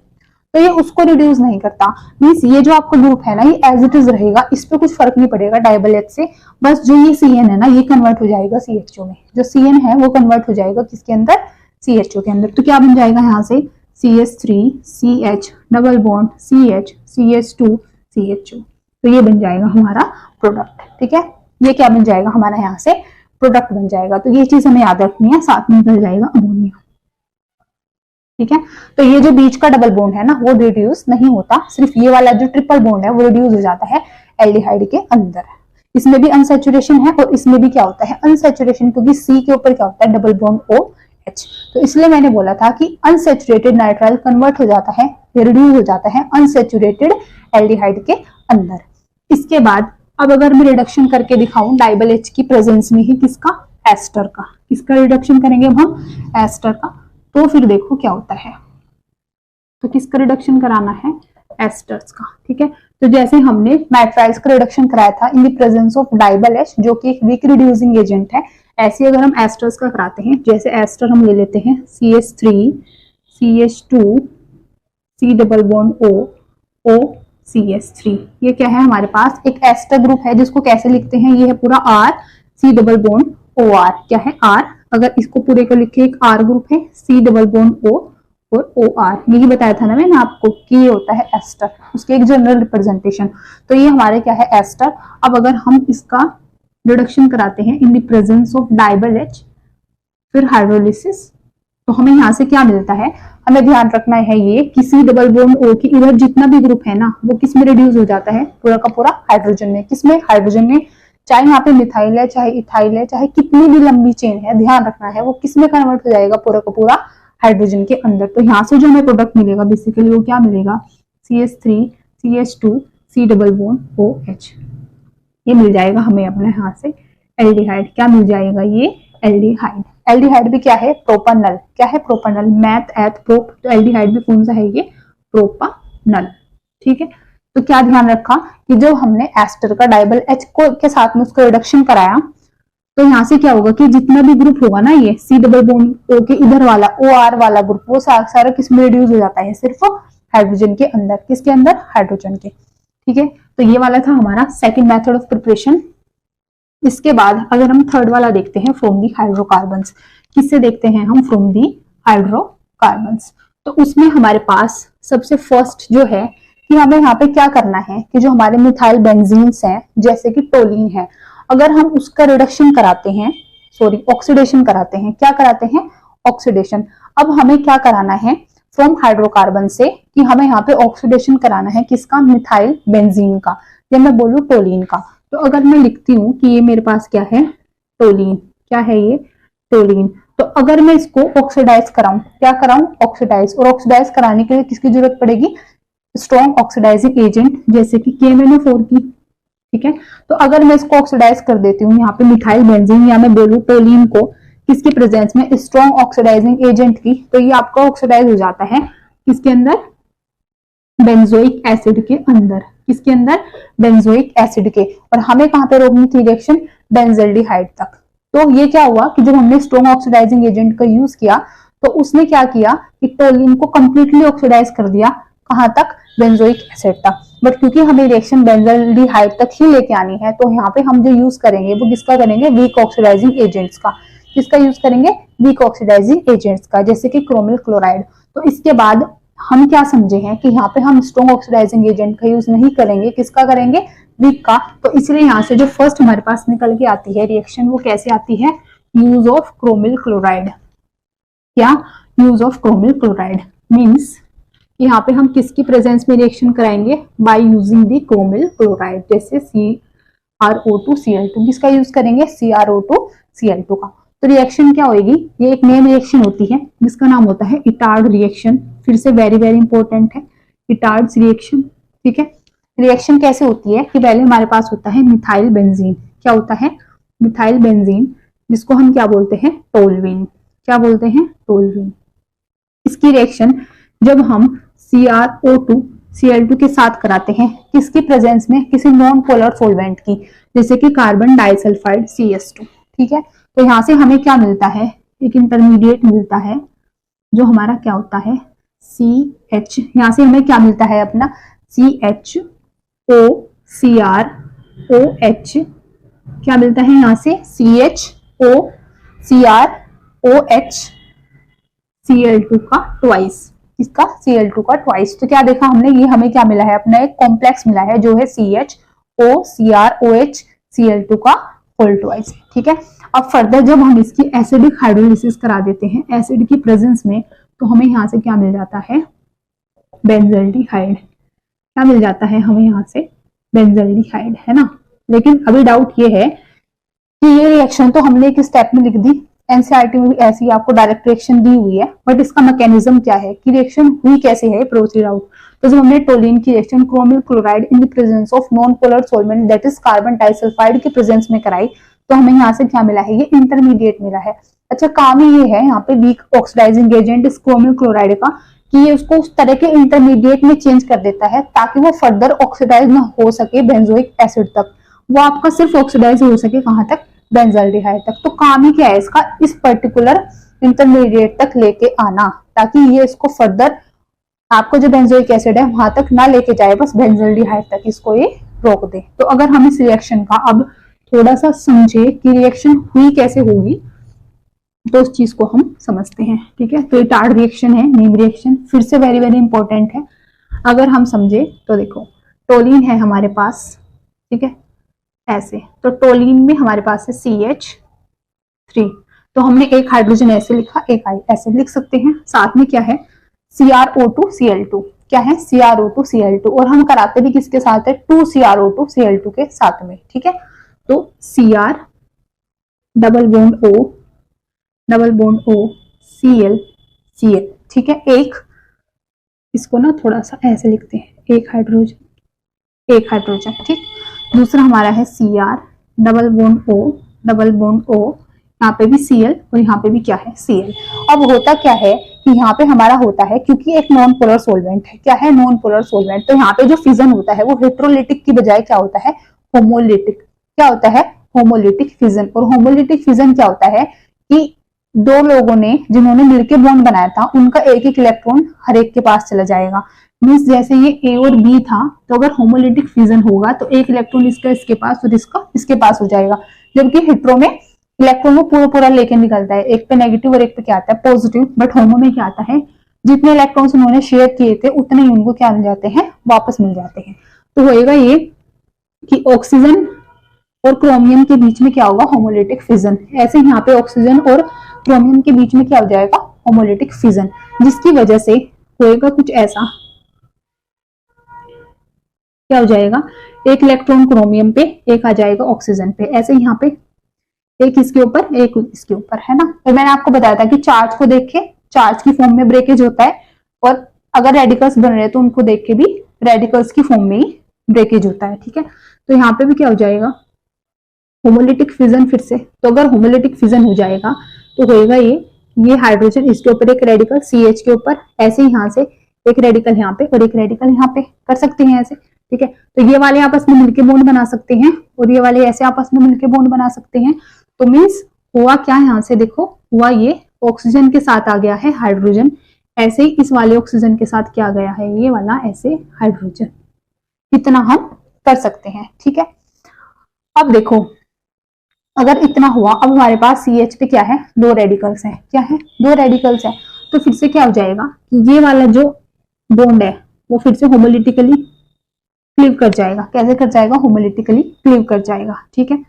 तो ये उसको रिड्यूस नहीं करता। मीन्स ये जो आपका ग्रुप है ना, ये एज इट इज रहेगा, इस पे कुछ फर्क नहीं पड़ेगा डाइबल एच से। बस जो ये CN है ना, ये कन्वर्ट हो जाएगा CHO में। जो CN है वो कन्वर्ट हो जाएगा किसके अंदर, CHO के अंदर। तो क्या बन जाएगा यहाँ से CH3 CH double bond CH CH2 CHO। तो ये बन जाएगा हमारा प्रोडक्ट। ठीक है, ये क्या बन जाएगा हमारा यहाँ से प्रोडक्ट बन जाएगा। तो ये चीज हमें याद रखनी है, साथ में निकल जाएगा अमोनिया। ठीक है, तो ये जो बीच का डबल बॉन्ड है ना, वो रिड्यूस नहीं होता, सिर्फ ये वाला जो ट्रिपल बॉन्ड है वो रिड्यूस हो जाता है एल्डिहाइड के अंदर। इसमें भी अनसैचुरेशन है और इसमें भी क्या होता है अनसैचुरेशन, क्योंकि C के ऊपर क्या होता है डबल बॉन्ड OH। तो इसलिए मैंने बोला था कि अनसैचुरेटेड नाइट्राइल कन्वर्ट हो जाता है, रिड्यूस हो जाता है अनसैचुरेटेड एल्डिहाइड के अंदर। इसके बाद अब अगर मैं रिडक्शन करके दिखाऊं डाइबल H की प्रेजेंस में ही, किसका, एस्टर का। किसका रिडक्शन करेंगे हम, एस्टर का। तो फिर देखो क्या होता है, तो किसका रिडक्शन कराना है, एस्टर्स का। ठीक है, तो जैसे हमने नाइट्राइल्स का रिडक्शन कराया था in the presence of DIBAL H, जो कि एक वीक रिड्यूसिंग एजेंट है, ऐसे अगर हम एस्टर्स का कराते हैं, जैसे एस्टर हम ले लेते हैं CH3 CH2 C double bond O O CH3। ये क्या है हमारे पास एक एस्टर ग्रुप है, जिसको कैसे लिखते हैं, ये है पूरा R C double bond OR। क्या है R, अगर इसको पूरे को लिखे एक R ग्रुप है, C डबल बॉन्ड O और OR। यही बताया था ना मैंने आपको कि ये होता है एस्टर, उसके एक जनरल रिप्रेजेंटेशन। तो ये हमारे क्या है एस्टर। अब अगर हम इसका रिडक्शन कराते हैं in the presence of DIBAL H, फिर हाइड्रोलिसिस, तो हमें यहाँ से क्या मिलता है, हमें ध्यान रखना है ये कि C डबल बॉन्ड O की इधर जितना भी ग्रुप है ना, वो किस में रिड्यूस हो जाता है, पूरा का पूरा हाइड्रोजन में। किसमें, हाइड्रोजन में। चाहे यहाँ पे मिथाइल है, चाहे इथाइल है, चाहे कितनी भी लंबी चेन है, ध्यान रखना है वो किस में कन्वर्ट हो जाएगा, पूरा का पूरा हाइड्रोजन के अंदर। तो यहाँ से जो हमें प्रोडक्ट मिलेगा बेसिकली वो क्या मिलेगा, CH3 CH2 C double bond OH। ये मिल जाएगा हमें अपने यहाँ से एल्डिहाइड। क्या मिल जाएगा, ये एल्डिहाइड। एल्डिहाइड भी क्या है, प्रोपानल। क्या है, प्रोपानल। मैथ एथ प्रोप, तो एल्डिहाइड भी कौन सा है, ये प्रोपानल। ठीक है, तो क्या ध्यान रखा कि जब हमने एस्टर का डाइबल H को के साथ में उसका रिडक्शन कराया, तो यहाँ से क्या होगा कि जितना भी ग्रुप होगा ना, ये C डबल बॉन्ड O के इधर वाला OR वाला ग्रुप, वो सारा किस में रिड्यूस हो जाता है, सिर्फ हाइड्रोजन के अंदर। किसके अंदर, हाइड्रोजन के। ठीक है, तो ये वाला था हमारा सेकंड मेथड ऑफ प्रिपरेशन। इसके बाद अगर हम थर्ड वाला देखते हैं, फ्रॉम दी हाइड्रोकार्बन्स। किससे देखते हैं हम, फ्रॉम दी हाइड्रोकार्बन्स। तो उसमें हमारे पास सबसे फर्स्ट जो है कि हमें यहाँ पे क्या करना है कि जो हमारे मिथाइल बेंजीन्स हैं, जैसे कि टोलिन है, अगर हम उसका रिडक्शन कराते हैं, सॉरी ऑक्सीडेशन कराते हैं, क्या कराते हैं, ऑक्सीडेशन। अब हमें क्या कराना है फ्रॉम हाइड्रोकार्बन से, कि हमें यहाँ पे ऑक्सीडेशन कराना है किसका, मिथाइल बेंजीन का, या मैं बोलूँ टोलिन का। तो अगर मैं लिखती हूँ कि ये मेरे पास क्या है, टोलिन। क्या है ये, टोलिन। तो अगर मैं इसको ऑक्सीडाइज कराऊं, क्या कराऊं, ऑक्सीडाइज। और ऑक्सीडाइज कराने के लिए किसकी जरूरत पड़ेगी, स्ट्रॉन्ग ऑक्सीडाइजिंग एजेंट, जैसे कि KMnO4 की। ठीक है, तो अगर मैं इसको ऑक्सीडाइज कर देती हूँ यहाँ पे मिथाइल बेंजीन, या मैं बोलूँ टोलिन को, किसकी प्रेजेंस में, स्ट्रॉन्ग ऑक्सीडाइजिंग एजेंट की, तो ये आपका ऑक्सीडाइज हो जाता है किसके अंदर, बेंजोइक एसिड के अंदर। किसके अंदर, बेंजोइक एसिड के। और हमें कहां पे रोकनी थी रिएक्शन, बेंजल्डिहाइड तक। तो ये क्या हुआ कि जब हमने स्ट्रॉन्ग ऑक्सीडाइजिंग एजेंट का यूज किया, तो उसने क्या किया कि टोलिन को कंप्लीटली ऑक्सीडाइज कर दिया, कहां तक, बेंजोइक एसिड तक। बट क्योंकि हमें रिएक्शन बेंजल्डिहाइड तक ही लेके आनी है, तो यहाँ पे हम जो यूज करेंगे वो किसका करेंगे, वीक ऑक्सीडाइजिंग एजेंट्स का। किसका यूज करेंगे, वीक ऑक्सीडाइजिंग एजेंट्स का, जैसे कि क्रोमिल क्लोराइड। तो इसके बाद हम क्या समझे हैं कि यहाँ पे हम स्ट्रॉन्ग ऑक्सीडाइजिंग एजेंट का यूज नहीं करेंगे, किसका करेंगे, वीक का। तो इसलिए यहाँ से जो फर्स्ट हमारे पास निकल के आती है रिएक्शन, वो कैसे आती है, यूज ऑफ क्रोमिल क्लोराइड। क्या, use of chromyl chloride means यहाँ पे हम किसकी प्रेजेंस में रिएक्शन कराएंगे, बाय यूजिंग दी क्रोमिल क्लोराइड, जैसे CrO2Cl2। किसका यूज करेंगे, CrO2Cl2 का। तो रिएक्शन क्या होगी, ये एक मेन रिएक्शन होती है जिसका नाम होता है इटार्ड रिएक्शन। फिर से वेरी वेरी इंपॉर्टेंट है, इटार्ड रिएक्शन। ठीक है, रिएक्शन कैसे होती है कि पहले हमारे पास होता है मिथाइल बेंजीन। क्या होता है, मिथाइल बेंजीन, जिसको हम क्या बोलते हैं, टोलुइन। क्या बोलते हैं, टोलुइन। इसकी रिएक्शन जब हम CrO2Cl2 के साथ कराते हैं, किसकी प्रेजेंस में, किसी नॉन पोलर सॉल्वेंट की, जैसे कि कार्बन डाइसल्फाइड CS2। ठीक है, तो यहाँ से हमें क्या मिलता है, एक इंटरमीडिएट मिलता है, जो हमारा क्या होता है, CH, यहाँ से हमें क्या मिलता है अपना CHO, CrOH, क्या मिलता है यहाँ से CHO, CrOH, Cl2 का ट्वाइस, इसका Cl2 का ट्वाइस। तो क्या देखा हमने, ये हमें क्या मिला है अपना एक कॉम्प्लेक्स मिला है जो है CHO, CrOH, Cl2 का होल ट्वाइस। ठीक है, अब फर्दर जब हम इसकी एसिडिक हाइड्रोलिसिस करा देते हैं एसिड की प्रेजेंस में, तो हमें यहाँ से क्या मिल जाता है बेंजल्डिहाइड। क्या मिल जाता है हमें यहाँ से बेंजल्डिहाइड, है ना। लेकिन अभी डाउट ये है कि ये रिएक्शन तो हमने एक स्टेप में लिख दी, एनसीईआरटी में भी ऐसी आपको डायरेक्ट रिएक्शन दी हुई है, बट इसका मैकेनिज्म क्या है कि रिएक्शन हुई कैसे है, प्रोसीड आउट। तो जब हमने टोलिन की reaction chromyl chloride in the presence of non polar solvent that is carbon disulphide के प्रेजेंस में कराई, तो हमें यहाँ से क्या मिला है, ये इंटरमीडिएट मिला है। अच्छा, काम ही ये है यहाँ पे वीक ऑक्सीडाइजिंग एजेंट इस क्रोमिल क्लोराइड का कि ये उसको उस तरह के इंटरमीडिएट में चेंज कर देता है ताकि वो फर्दर ऑक्सीडाइज ना हो सके बेंजोइक एसिड तक, वो आपका सिर्फ ऑक्सीडाइज हो सके कहाँ तक, बेंजल्डिहाइड तक। तो काम ही क्या है इसका, इस पर्टिकुलर इंटरमीडिएट तक लेके आना ताकि ये इसको फर्दर आपको जो बेंजोइक एसिड है वहां तक ना लेके जाए, बस बेंजल्डिहाइड तक इसको ये रोक दे। तो अगर हम इस रिएक्शन का अब थोड़ा सा समझे कि रिएक्शन हुई कैसे होगी, तो उस चीज को हम समझते हैं। ठीक है, तो ये टार्ड रिएक्शन है, नीम रिएक्शन फिर से वेरी वेरी इंपॉर्टेंट है। अगर हम समझे तो देखो टोलिन है हमारे पास, ठीक है ऐसे, तो टोलिन में हमारे पास है CH3, तो हमने एक हाइड्रोजन ऐसे लिखा, एक ऐसे लिख सकते हैं। साथ में क्या है CrO2Cl2, क्या है CrO2Cl2, और हम कराते भी किसके साथ है 2CrO2Cl2 के साथ में। ठीक है, तो Cr double bond O double bond O Cl, ठीक है। एक इसको ना थोड़ा सा ऐसे लिखते हैं, एक हाइड्रोजन, ठीक। दूसरा हमारा है Cr double bond O double bond O, यहाँ पे भी Cl और यहाँ पे भी क्या है Cl। अब होता क्या है कि यहाँ पे हमारा होता है, क्योंकि एक नॉन पोलर सॉल्वेंट है, क्या है नॉन पोलर सॉल्वेंट, तो यहाँ पे जो फिजन होता है वो हेट्रोलिटिक की बजाय क्या होता है होमोलिटिक। क्या होता है होमोलिटिक फिजन। और होमोलिटिक फिजन क्या होता है कि दो लोगों ने जिन्होंने मिलकर बॉन्ड बनाया था उनका एक एक इलेक्ट्रॉन हर एक के पास चला जाएगा। मीन्स जैसे ये ए और बी था, तो अगर होमोलिटिक फिजन होगा तो एक इलेक्ट्रॉन इसका इसके पास और इसका इसके पास हो जाएगा, जबकि हेट्रो में इलेक्ट्रॉन को पूरा पूरा लेके निकलता है, एक पे नेगेटिव और एक पे क्या आता है पॉजिटिव। बट होमो में क्या आता है, जितने इलेक्ट्रॉन्स उन्होंने शेयर किए थे उतने ही उनको क्या मिल जाते हैं, वापस मिल जाते हैं। तो होएगा ये कि ऑक्सीजन और क्रोमियम के बीच में क्या होगा होमोलिटिक फिजन। ऐसे यहाँ पे ऑक्सीजन और क्रोमियम के बीच में क्या हो जाएगा होमोलिटिक फिजन, जिसकी वजह से होएगा कुछ ऐसा, क्या हो जाएगा एक इलेक्ट्रॉन क्रोमियम पे एक आ जाएगा ऑक्सीजन पे, ऐसे यहाँ पे एक इसके ऊपर एक इसके ऊपर, है ना। और मैंने आपको बताया था कि चार्ज को देख के चार्ज की फॉर्म में ब्रेकेज होता है, और अगर रेडिकल्स बन रहे हैं तो उनको देख के भी रेडिकल्स की फॉर्म में ही ब्रेकेज होता है। ठीक है, तो यहाँ पे भी क्या हो जाएगा होमोलिटिक फिजन फिर से। तो अगर होमोलिटिक फिजन हो जाएगा तो होएगा ये हाइड्रोजन इसके ऊपर एक रेडिकल CH के ऊपर, ऐसे यहाँ से एक रेडिकल यहाँ पे और एक रेडिकल यहाँ पे कर सकते हैं ऐसे। ठीक है, तो ये वाले आपस में मिलके बॉन्ड बना सकते हैं और ये वाले ऐसे आपस में मिलके बॉन्ड बना सकते हैं। तो मीन्स हुआ क्या, यहाँ से देखो हुआ ये ऑक्सीजन के साथ आ गया है हाइड्रोजन, ऐसे ही इस वाले ऑक्सीजन के साथ क्या गया है ये वाला ऐसे हाइड्रोजन। इतना हम कर सकते हैं। ठीक है, अब देखो अगर इतना हुआ, अब हमारे पास CH पे क्या है दो रेडिकल्स हैं, क्या है दो रेडिकल्स हैं, तो फिर से क्या हो जाएगा कि ये वाला जो बॉन्ड है वो फिर से होमोलिटिकली क्लीव कर जाएगा। कैसे कर जाएगा होमोलिटिकली क्लीव कर जाएगा। ठीक है,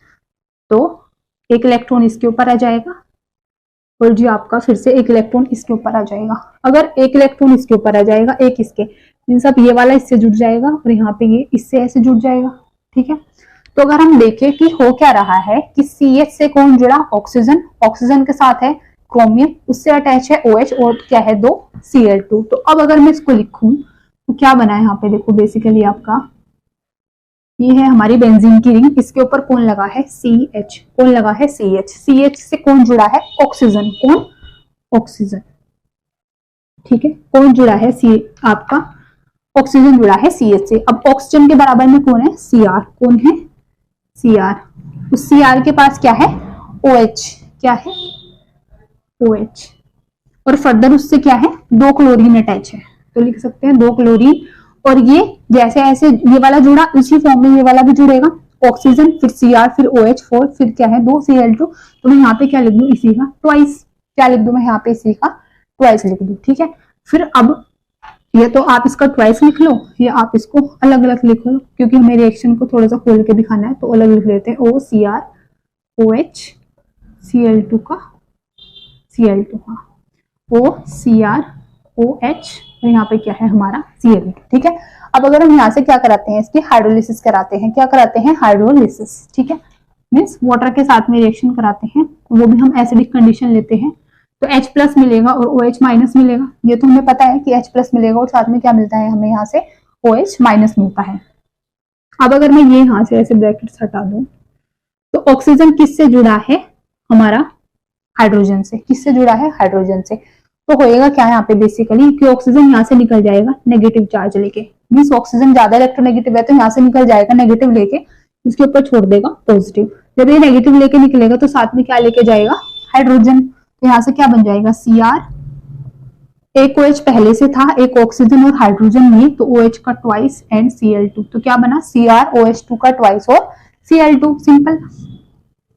तो एक इलेक्ट्रॉन इसके ऊपर आ जाएगा और जो आपका फिर से एक इलेक्ट्रॉन इसके ऊपर आ जाएगा। अगर एक इलेक्ट्रॉन इसके ऊपर आ जाएगा एक इसके, मीन्स अब ये वाला इससे जुड़ जाएगा और यहाँ पे ये इससे ऐसे जुड़ जाएगा। ठीक है, तो अगर हम देखें कि हो क्या रहा है कि CH से कौन जुड़ा ऑक्सीजन, ऑक्सीजन के साथ है क्रोमियम, उससे अटैच है OH और क्या है दो Cl2। तो अब अगर मैं इसको लिखूं तो क्या बना है यहाँ पे देखो, बेसिकली आपका ये है हमारी बेंजीन की रिंग, इसके ऊपर कौन लगा है CH, कौन लगा है CH, CH से कौन जुड़ा है ऑक्सीजन, कौन ऑक्सीजन। ठीक है, कौन जुड़ा है आपका ऑक्सीजन जुड़ा है CH से। अब ऑक्सीजन के बराबर में कौन है Cr, कौन है Cr, उस Cr के पास क्या है OH, क्या है OH। और फर्दर उससे क्या है, 2 क्लोरीन अटैच है, तो लिख सकते हैं 2 क्लोरीन। और ये जैसे ऐसे ये वाला जुड़ा, इसी फॉर्म में ये वाला भी जुड़ेगा, ऑक्सीजन फिर Cr फिर OH4 फिर क्या है 2 Cl2। तो मैं यहाँ पे क्या लिख दूं, इसी का ट्वाइस। क्या लिख दूं मैं यहाँ पे, इसी का ट्वाइस लिख दूं, ठीक है। फिर अब ये तो आप इसका ट्वाइस लिख लो, या आप इसको अलग अलग लिख लो, क्योंकि हमें रिएक्शन को थोड़ा सा खोल के दिखाना है, तो अलग लिख लेते हैं। OCr OH Cl2 का Cl2 का OCr OH, और यहाँ पे क्या है हमारा Cl2, ठीक है। अब अगर हम यहाँ से क्या कराते हैं, इसकी हाइड्रोलिसिस कराते हैं, क्या कराते हैं, हाइड्रोलिसिस, ठीक है, मीन्स वाटर के साथ में रिएक्शन कराते हैं, वो भी हम एसिडिक कंडीशन लेते हैं, तो H प्लस मिलेगा और OH माइनस मिलेगा। ये तो हमें पता है कि H प्लस मिलेगा और साथ में क्या मिलता है, हमें यहाँ से OH माइनस मिलता है। अब अगर मैं ये यहाँ से ऐसे ब्रैकेट्स हटा दूं, तो ऑक्सीजन किससे जुड़ा है, हमारा हाइड्रोजन से। किससे जुड़ा है, हाइड्रोजन से। तो होएगा क्या यहाँ पे बेसिकली कि ऑक्सीजन यहाँ से निकल जाएगा नेगेटिव चार्ज लेके, मीन्स ऑक्सीजन ज्यादा इलेक्ट्रोनेगेटिव है तो यहाँ से निकल जाएगा नेगेटिव लेके, इसके ऊपर छोड़ देगा पॉजिटिव। जब ये नेगेटिव लेके निकलेगा तो साथ में क्या लेके जाएगा, हाइड्रोजन। तो यहाँ से क्या बन जाएगा, Cr, एक OH पहले से था, एक ऑक्सीजन और हाइड्रोजन में, तो OH का ट्वाइस एंड Cl2, तो क्या बना, CrOH2 का ट्वाइस और Cl2, सिंपल।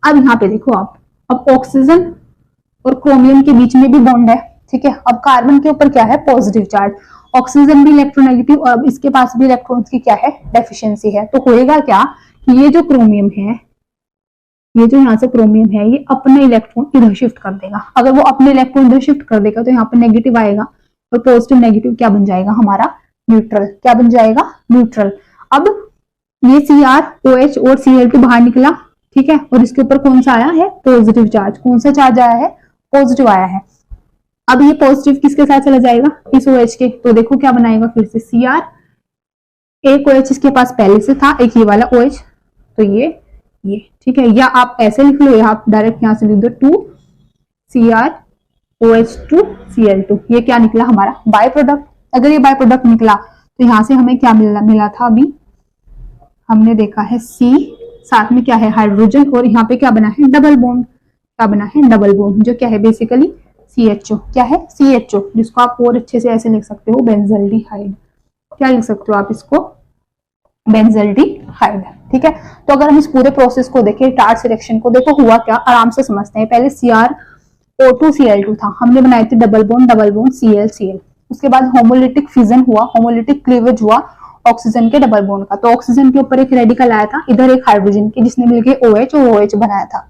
अब यहाँ पे देखो आप, अब ऑक्सीजन और क्रोमियम के बीच में भी बॉन्ड है, ठीक है। अब कार्बन के ऊपर क्या है, पॉजिटिव चार्ज, ऑक्सीजन भी इलेक्ट्रोनेगेटिव, और अब इसके पास भी इलेक्ट्रॉन्स की क्या है, डेफिशिएंसी है। तो होएगा क्या कि ये जो क्रोमियम है, ये जो यहाँ से क्रोमियम है, ये अपने इलेक्ट्रॉन इधर शिफ्ट कर देगा। अगर वो अपने इलेक्ट्रॉन इधर शिफ्ट कर देगा तो यहाँ पर नेगेटिव आएगा, और पॉजिटिव नेगेटिव क्या बन जाएगा हमारा, न्यूट्रल। क्या बन जाएगा, न्यूट्रल। अब ये CrOH और Cl2 बाहर निकला, ठीक है, और इसके ऊपर कौन सा आया है, पॉजिटिव चार्ज। कौन सा चार्ज आया है, पॉजिटिव आया है। अब ये पॉजिटिव किसके साथ चला जाएगा, इस OH के, तो देखो क्या बनाएगा फिर से, Cr, एक OH इसके पास पहले से था, एक ये वाला OH, तो ये ठीक है। या आप ऐसे लिख लो, या आप डायरेक्ट यहाँ से लिख दो 2 CrOH2 Cl2, ये क्या निकला हमारा, बाय प्रोडक्ट। अगर ये बाय प्रोडक्ट निकला तो यहाँ से हमें क्या मिला था, अभी हमने देखा है C, साथ में क्या है, हाइड्रोजन, और यहाँ पे क्या बना है, डबल बॉन्ड। क्या बना है, डबल बॉन्ड, जो क्या है बेसिकली CHO। क्या है, CHO, जिसको आप और अच्छे से ऐसे लिख सकते हो, बेंजल्डिहाइड। क्या लिख सकते हो आप इसको, बेंजल्डिहाइड, ठीक है। तो अगर हम इस पूरे प्रोसेस को देखें, टार्च रिएक्शन को, देखो हुआ क्या, आराम से समझते हैं। पहले CrO2 Cl2 था, हमने बनाए थे डबल बॉन्ड Cl। उसके बाद होमोलिटिक फिजन हुआ, होमोलिटिक क्लीवेज हुआ ऑक्सीजन के डबल बॉन्ड का। तो ऑक्सीजन के ऊपर एक रेडिकल आया था, इधर एक हाइड्रोजन के, जिसने मिलकर OH और OH बनाया था,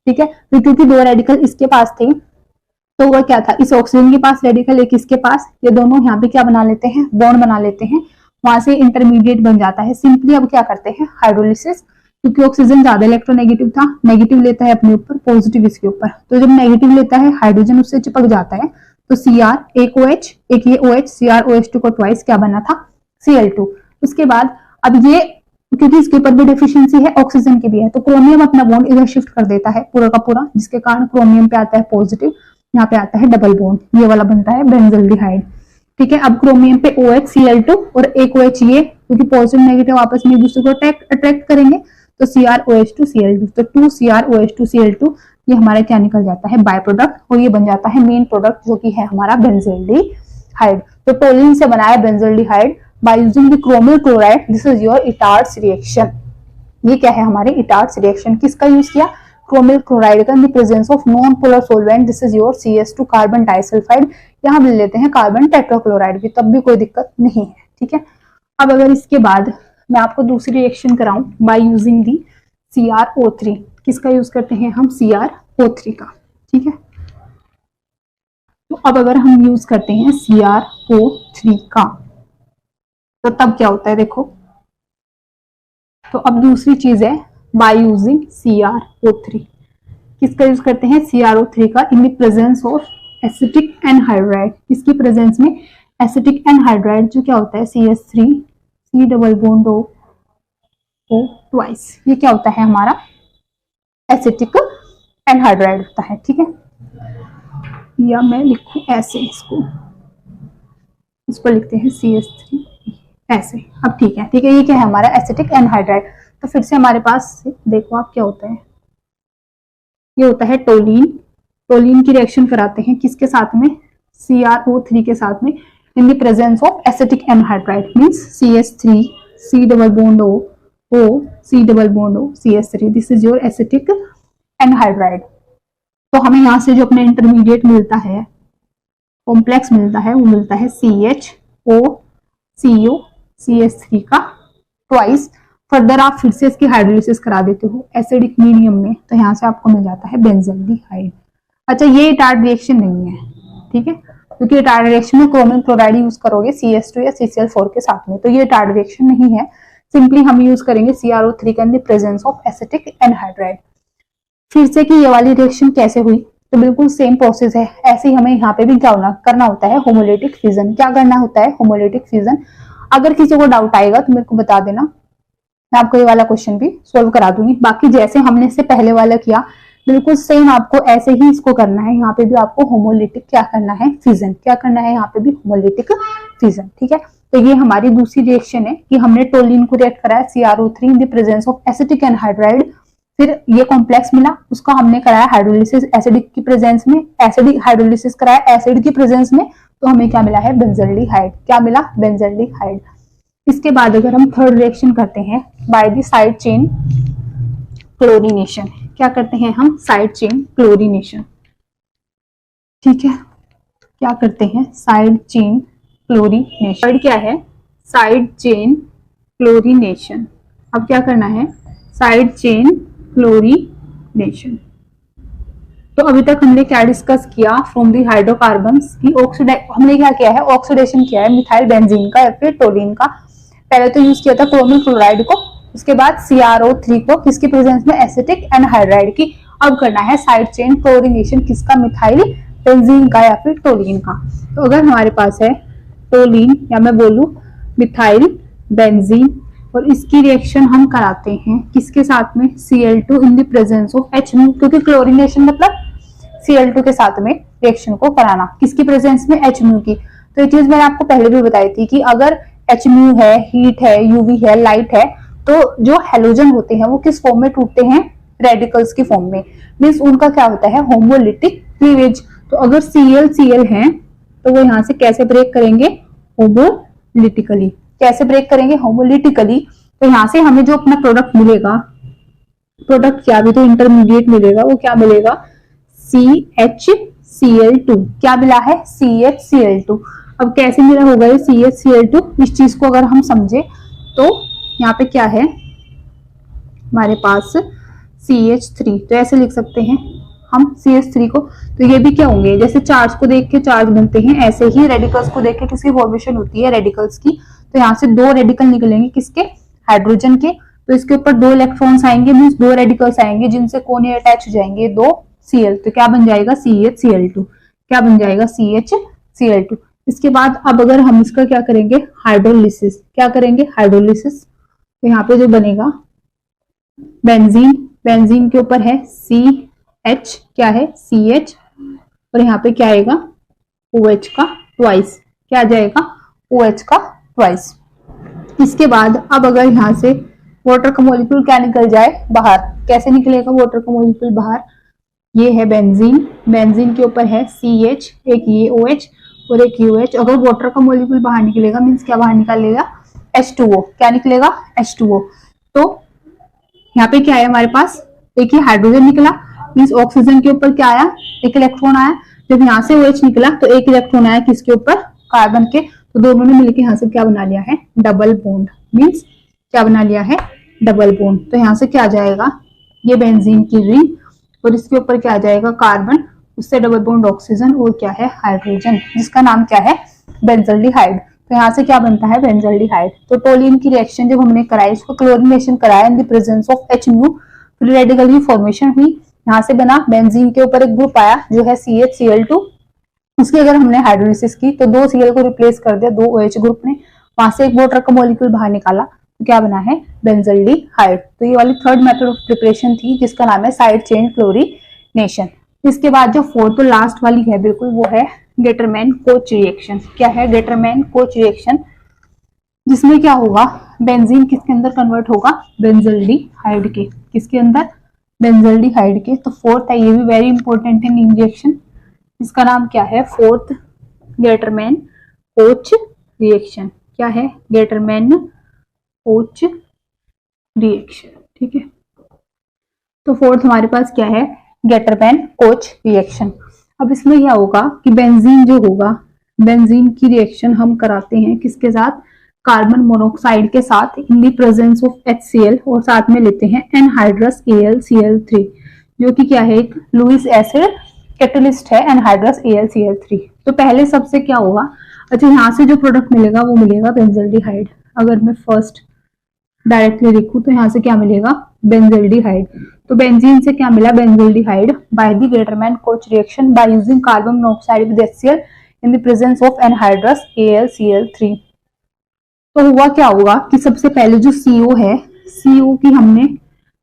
ठीक है। फिर क्योंकि 2 रेडिकल इसके पास थे, तो वह क्या था, इस ऑक्सीजन के पास रेडिकल, एक इसके पास, ये दोनों यहाँ पे क्या बना लेते हैं, बॉन्ड बना लेते हैं, वहां से इंटरमीडिएट बन जाता है। सिंपली अब क्या करते हैं, हाइड्रोलिसिस, क्योंकि ऑक्सीजन ज्यादा इलेक्ट्रोनेगेटिव था, नेगेटिव लेता है अपने ऊपर, पॉजिटिव इसके ऊपर, तो जब नेगेटिव लेता है हाइड्रोजन उससे चिपक जाता है, तो Cr, एक OH, एक ये OH, CrOH2 को ट्वाइस क्या बना था, Cl2। उसके बाद अब ये, क्योंकि इसके ऊपर भी डेफिशिएंसी है, ऑक्सीजन की भी है, तो क्रोमियम अपना बॉन्ड इधर शिफ्ट कर देता है पूरा का पूरा, जिसके कारण क्रोमियम पे आता है पॉजिटिव, यहाँ पे आता है डबल बॉन्ड, ये वाला बनता है बेंजल्डिहाइड, ठीक है। अब क्रोमियम पे OH Cl2 और एक OH ये, क्योंकि पॉजिटिव नेगेटिव आपस में एक दूसरे को अट्रैक्ट करेंगे, तो CrOH2 Cl2, तो 2 CrOH2 Cl2, ये हमारा क्या निकल जाता है, बाय प्रोडक्ट, और ये बन जाता है मेन प्रोडक्ट, जो कि है हमारा बेंजल्डिहाइड। तो टोलिन से बनाया benzaldehyde by using the chromyl chloride. This is your Etard's reaction. ये क्या है, हमारे इटार्ट्स रिएक्शन। किसका यूज किया, क्रोमिल क्लोराइड का, in the presence of non polar solvent. This is your CS2 carbon disulphide. यहाँ ले लेते हैं कार्बन टेट्राक्लोराइड भी, तब भी कोई दिक्कत नहीं है, ठीक है। अब अगर इसके बाद मैं आपको दूसरी रिएक्शन कराऊं बाय यूजिंग दी CrO3, किसका यूज करते हैं हम, CrO3 का, ठीक है। तो अब अगर हम यूज करते हैं CrO3 का, तो तब क्या होता है, देखो। तो अब दूसरी चीज है बाय यूजिंग CrO3, किसका यूज करते हैं, CrO3 का, in the presence of acetic anhydride. इसकी प्रेजेंस में एसिटिक एनहाइड्राइड जो क्या होता है, CS3 C double bond O twice, ये क्या होता है हमारा, एसिटिक एनहाइड्राइड होता है, ठीक है। या मैं लिखूं ऐसे, इसको लिखते हैं CS3 ऐसे। अब ठीक है, ठीक है, ये क्या है हमारा एसिटिक एनहाइड्राइड। तो फिर से हमारे पास देखो आप क्या होता है, ये होता है टोलिन। टोलिन की रिएक्शन कराते हैं किसके साथ में, CrO3 के साथ में इन the presence of acetic anhydride means CH3 C double bond O C double bond O CH3, this is your acetic anhydride. तो हमें यहाँ से जो अपना इंटरमीडिएट मिलता है, कॉम्प्लेक्स मिलता है, वो मिलता है CHO CO CH3 का ट्वाइस। फर्दर आप फिर से इसकी हाइड्रोलिसिस करा देते हो एसिडिक मीडियम में, तो यहाँ से आपको मिल जाता है बेंजल्डिहाइड। अच्छा, ये रिटार्ड रिएक्शन नहीं है, ठीक है, क्योंकि रिटार्ड रिएक्शन में क्रोमियम क्लोराइड यूज करोगे CH2 या CCl4 के साथ में, तो ये रिटार्ड रिएक्शन नहीं है। सिंपली हम यूज करेंगे CrO3 का in the presence of acetic anhydride. फिर से कि ये वाली रिएक्शन कैसे हुई, तो बिल्कुल सेम प्रोसेस है। ऐसे ही हमें यहाँ पे भी क्या करना होता है, होमोलिटिक फिजन। क्या करना होता है, होमोलिटिक फिजन। अगर किसी को डाउट आएगा तो मेरे को बता देना, मैं आपको ये वाला क्वेश्चन भी सोल्व करा दूंगी। बाकी जैसे हमने इससे पहले वाला किया, बिल्कुल सेम आपको ऐसे ही इसको करना है। यहाँ पे भी आपको होमोलिटिक क्या करना है, फिजन। क्या करना है यहाँ पे भी, होमोलिटिक फिजन, ठीक है। तो ये हमारी दूसरी रिएक्शन है कि हमने टोलिन को रिएक्ट कराया CrO3 in the presence of acetic anhydride. फिर ये कॉम्प्लेक्स मिला, उसका हमने कराया हाइड्रोलिसिस एसिडिक की प्रेजेंस में, एसिडिक हाइड्रोलिसिस कराया एसिड की प्रेजेंस में, तो हमें क्या मिला है, बेंजल्डिहाइड। क्या मिला, बेंजल्डिहाइड। इसके बाद अगर हम थर्ड रिएक्शन करते हैं by the side chain chlorination, क्या करते हैं हम, साइड चेन क्लोरीनेशन, ठीक है। क्या करते हैं, साइड चेन क्लोरीनेशन। क्या है, साइड चेन क्लोरीनेशन। अब क्या करना है, साइड चेन क्लोरीनेशन। तो अभी तक हमने क्या डिस्कस किया, फ्रॉम दी हाइड्रोकार्बन्स की हमने क्या किया है, ऑक्सीडेशन किया है मिथाइल बेंजीन का या फिर टोलिन का। पहले तो यूज किया था क्रोमियम क्लोराइड को, उसके बाद CrO3 को, किसकी प्रेजेंस में, एसिटिक एनहाइड्राइड की। अब करना है साइड चेन क्लोरीनेशन, किसका, मिथाइल बेंजीन का या फिर टोलिन का। तो अगर हमारे पास है टोलिन या मैं बोलूं मिथाइल बेंजीन, और इसकी रिएक्शन हम कराते हैं किसके साथ में, Cl2 in the presence of H, क्योंकि क्लोरीनेशन मतलब Cl2 के साथ में रिएक्शन को कराना, किसकी प्रेजेंस में, H की। तो ये चीज मैंने आपको पहले भी बताई थी कि अगर H है, हीट है, UV है, लाइट है, तो जो हेलोजन होते हैं वो किस फॉर्म में टूटते हैं, रेडिकल्स की फॉर्म में। मीन्स उनका क्या होता है, होमोलिटिक क्लीवेज। तो अगर Cl है तो वो यहाँ से कैसे ब्रेक करेंगे, होमोलिटिकली। कैसे ब्रेक करेंगे, होमोलिटिकली। तो यहाँ से हमें जो अपना प्रोडक्ट मिलेगा, प्रोडक्ट क्या भी तो इंटरमीडिएट मिलेगा, वो क्या मिलेगा, CHCl2। क्या मिला है, CHCl2। अब कैसे मिला होगा ये CHCl2, इस चीज को अगर हम समझे तो यहाँ पे क्या है हमारे पास, CH3। तो ऐसे लिख सकते हैं हम CH3 को। तो ये भी क्या होंगे, जैसे चार्ज को देख के चार्ज बनते हैं, ऐसे ही रेडिकल्स को देख के किसकी फॉर्मेशन होती है, रेडिकल्स की। तो यहाँ से दो रेडिकल निकलेंगे, किसके, हाइड्रोजन के। तो इसके ऊपर दो इलेक्ट्रॉन्स आएंगे, मीन्स दो रेडिकल्स आएंगे जिनसे कोने अटैच हो जाएंगे, दो Cl। तो क्या बन जाएगा, CHCl2। क्या बन जाएगा, CHCl2। इसके बाद अब अगर हम इसका क्या करेंगे, हाइड्रोलिसिस। क्या करेंगे, हाइड्रोलिसिस। तो यहाँ पे जो बनेगा बेंजीन, बेंजीन के ऊपर है CH, क्या है, CH, और यहाँ पे क्या आएगा, OH का ट्वाइस। क्या आ जाएगा, OH का ट्वाइस। इसके बाद अब अगर यहाँ से वाटर का मॉलिक्यूल क्या निकल जाए बाहर, कैसे निकलेगा वाटर का मॉलिक्यूल बाहर, ये है बेंजीन, बेंजीन के ऊपर है CH, एक ये OH और एक UH। अगर वाटर का मॉलिक्यूल बाहर निकलेगा मीन्स क्या बाहर निकालेगा, H2O। क्या निकलेगा, H2O। तो यहाँ पे क्या है हमारे पास, एक ही हाइड्रोजन निकला, मीन्स ऑक्सीजन के ऊपर क्या आया, एक इलेक्ट्रॉन आया। जब यहाँ से OH निकला तो एक इलेक्ट्रॉन आया किसके ऊपर, कार्बन के। तो दोनों ने मिलकर यहाँ से क्या बना लिया है, डबल बॉन्ड। मीन्स क्या बना लिया है, डबल बॉन्ड। तो यहाँ से क्या आ जाएगा, ये बेंजीन की रिंग, और इसके ऊपर क्या आ जाएगा, कार्बन, उससे डबल बॉन्ड ऑक्सीजन, और क्या है, हाइड्रोजन, जिसका नाम क्या है, बेंजल्डिहाइड। तो यहाँ से क्या बनता है, बेंजल्डिहाइड। तो टोलिन की रिएक्शन जब हमने कराई, इसको क्लोरीनेशन कराया in the presence of H mu, free radical की फॉर्मेशन हुई। यहाँ से बना बेंजीन के ऊपर एक ग्रुप आया जो है CHCl2। उसकी अगर हमने हाइड्रोलिसिस की तो दो Cl को रिप्लेस कर दिया दो OH ग्रुप ने, वहां से एक वाटर का मॉलिक्यूल बाहर निकाला, तो क्या बना है, बेंजल्डिहाइड। तो ये वाली थर्ड मेथड ऑफ प्रिपरेशन थी जिसका नाम है साइड चेन क्लोरीनेशन। इसके बाद जो फोर्थ और लास्ट वाली है बिल्कुल, वो है डेटरमैन कोच रिएक्शन। क्या है, डेटरमैन कोच रिएक्शन, जिसमें क्या होगा, बेंजीन किसके अंदर कन्वर्ट होगा, बेंजल्डिहाइड के। किसके अंदर, बेंजल्डिहाइड के। तो फोर्थ है, ये भी वेरी इंपॉर्टेंट इन रिएक्शन, इसका नाम क्या है, फोर्थ गेटरमैन कोच रिएक्शन। क्या है? Gattermann coach reaction. ठीक है, तो फोर्थ हमारे पास क्या है? Gattermann coach reaction. अब इसमें क्या होगा कि बेंजीन जो होगा, बेंजीन की रिएक्शन हम कराते हैं किसके साथ? कार्बन मोनोऑक्साइड के साथ इन दी प्रेजेंस ऑफ HCl, और साथ में लेते हैं एनहाइड्रस AlCl3, जो कि क्या है? एक लुईस एसिड कैटलिस्ट है, एनहाइड्रस AlCl3। तो पहले सबसे क्या होगा? अच्छा, यहाँ से जो प्रोडक्ट मिलेगा वो मिलेगा बेंजल्डिहाइड। अगर मैं फर्स्ट डायरेक्टली लिखूं तो यहाँ से क्या मिलेगा? बेंजल्डिहाइड। तो बेंजीन से क्या मिला? Benzaldehyde by the Gattermann coach reaction by using carbon monoxide with HCl in the presence of anhydrous AlCl3। तो हुआ क्या होगा कि सबसे पहले जो CO है, CO की हमने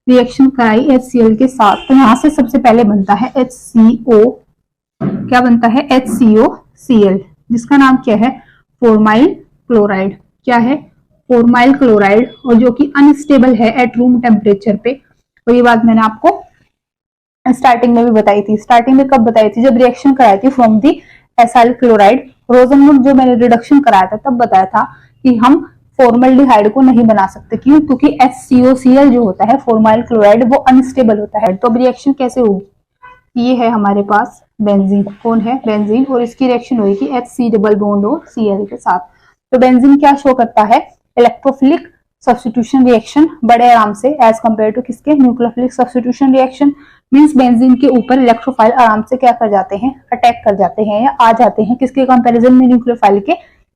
रिएक्शन कराई HCl के साथ, तो यहाँ से सबसे पहले बनता है HCO। क्या बनता है? HCOCl, जिसका नाम क्या है? Formyl chloride. क्या है? फॉर्माइल क्लोराइड, और जो कि अनस्टेबल है एट रूम टेम्परेचर पे। और ये बात मैंने आपको स्टार्टिंग में भी बताई थी। स्टार्टिंग में कब बताई थी? जब रिएक्शन कराई थी फ्रॉम दी एसाइल क्लोराइड रोजनवुड, जो मैंने रिडक्शन कराया था तब बताया था कि हम फॉर्मल्डिहाइड को नहीं बना सकते। क्यों? क्योंकि HCOCl जो होता है फॉर्माइल क्लोराइड, वो अनस्टेबल होता है। तो अब रिएक्शन कैसे होगी? ये है हमारे पास बेंजीन। कौन है? बेंजीन। और इसकी रिएक्शन होगी HC डबल बॉन्ड और Cl के साथ। तो बेंजीन क्या शो करता है? इलेक्ट्रोफिलिक सब्स्टिट्यूशन रिएक्शन बड़े आराम से एज कंपेयर टू किसके? Nucleophilic substitution reaction. Means benzene के ऊपर इलेक्ट्रोफाइल आराम से क्या कर जाते हैं? अटैक कर जाते हैं या आ जाते हैं। किसके कंपैरिजन में? न्यूक्लियोफाइल के।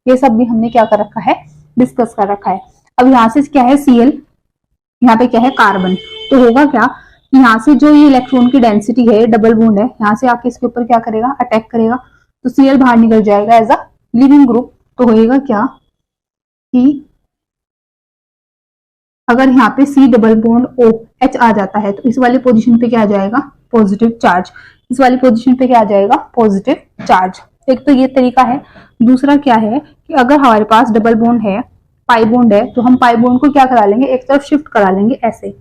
ये सब भी हमने क्या कर रखा है? डिस्कस कर रखा है। अब यहाँ से क्या है? Cl, यहाँ पे क्या है? कार्बन। तो होगा क्या? यहाँ से जो ये इलेक्ट्रॉन की डेंसिटी है, डबल बॉन्ड है, यहाँ से आके इसके ऊपर क्या करेगा? अटैक करेगा। तो Cl बाहर निकल जाएगा एज अ लिविंग ग्रुप। तो होएगा क्या कि अगर यहाँ पे C डबल बॉन्ड OH आ जाता है तो इस वाली पोजीशन पे क्या आ जाएगा? Positive charge. इस वाली पोजीशन पे क्या आ जाएगा? Positive charge. एक तो ये तरीका है। दूसरा क्या है कि अगर हमारे पास डबल बॉन्ड है, पाई बॉन्ड है, तो हम पाई बॉन्ड को क्या करा लेंगे? एक तरफ शिफ्ट करा लेंगे ऐसे।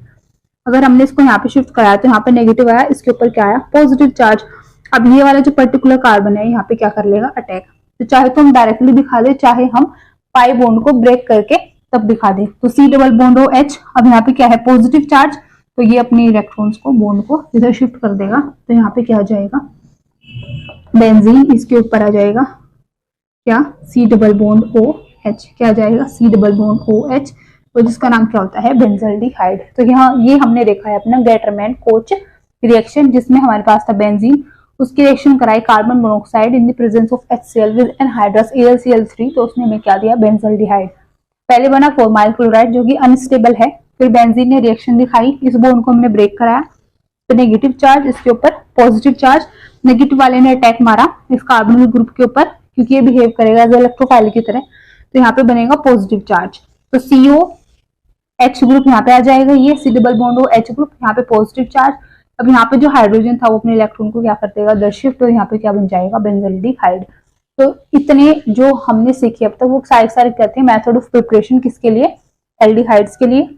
अगर हमने इसको यहाँ पे शिफ्ट कराया तो यहाँ पे नेगेटिव आया, इसके ऊपर क्या आया? Positive charge. अब ये वाला जो पर्टिकुलर कार्बन है यहाँ पे क्या कर लेगा? अटैक। तो चाहे तो हम डायरेक्टली दिखा दे, चाहे हम पाई बॉन्ड को ब्रेक करके तब दिखा दे। तो C डबल बॉन्ड OH, अब यहाँ पे क्या है? Positive charge. तो ये अपने इलेक्ट्रॉन्स को, बॉन्ड को इधर शिफ्ट कर देगा। तो यहाँ पे क्या आ जाएगा? बेंजीन। इसके ऊपर आ जाएगा क्या? C double bond OH। क्या आ जाएगा? C डबल बॉन्ड OH, तो जिसका नाम क्या होता है? बेंजल्डिहाइड। तो यहाँ ये हमने देखा है अपना गेटरमैन कोच रिएक्शन, जिसमें हमारे पास था बेंजीन, उसकी रिएक्शन कराई carbon monoxide in the presence of HCl with anhydrous AlCl3, तो उसने हमें क्या दिया? बेंजल्डिहाइड। पहले बना फॉर्माइल क्लोराइड जो कि अनस्टेबल है, फिर बेंजीन ने रिएक्शन दिखाई, इस बॉन्ड को हमने ब्रेक कराया, तो नेगेटिव चार्ज, इसके ऊपर पॉजिटिव चार्ज, नेगेटिव वाले ने अटैक मारा इस कार्बन ग्रुप के ऊपर, क्योंकि ये बिहेव करेगा एज इलेक्ट्रोफाइल की तरह, तो यहाँ पे बनेगा पॉजिटिव चार्ज। तो COH ग्रुप यहाँ पे आ जाएगा, ये C double bond OH group, यहाँ पे पॉजिटिव चार्ज। अब यहाँ पे जो हाइड्रोजन था वो अपने इलेक्ट्रॉन को क्या कर देगा? दर्शित। तो यहाँ पे क्या बन जाएगा? बेंजल्डिहाइड। तो इतने जो हमने सीखे अब तक वो सारे कहते हैं मेथड ऑफ प्रिपरेशन किसके लिए? एल्डिहाइड्स के लिए।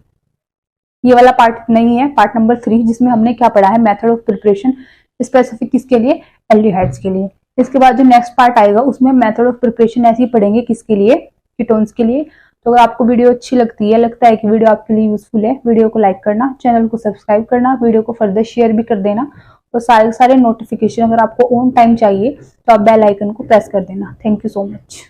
ये वाला पार्ट नहीं है, पार्ट नंबर 3, जिसमें हमने क्या पढ़ा है? मेथड ऑफ प्रिपरेशन स्पेसिफिक किसके लिए? एल्डिहाइड्स के लिए। इसके बाद जो नेक्स्ट पार्ट आएगा उसमें मेथड ऑफ प्रिपरेशन ऐसे ही पढ़ेंगे किसके लिए? कीटोन्स के लिए। तो अगर आपको वीडियो अच्छी लगती है, लगता है कि वीडियो आपके लिए यूजफुल है, वीडियो को लाइक करना, चैनल को सब्सक्राइब करना, वीडियो को फर्दर शेयर भी कर देना, और सारे नोटिफिकेशन अगर आपको ऑन टाइम चाहिए तो आप बेल आइकन को प्रेस कर देना। Thank you so much.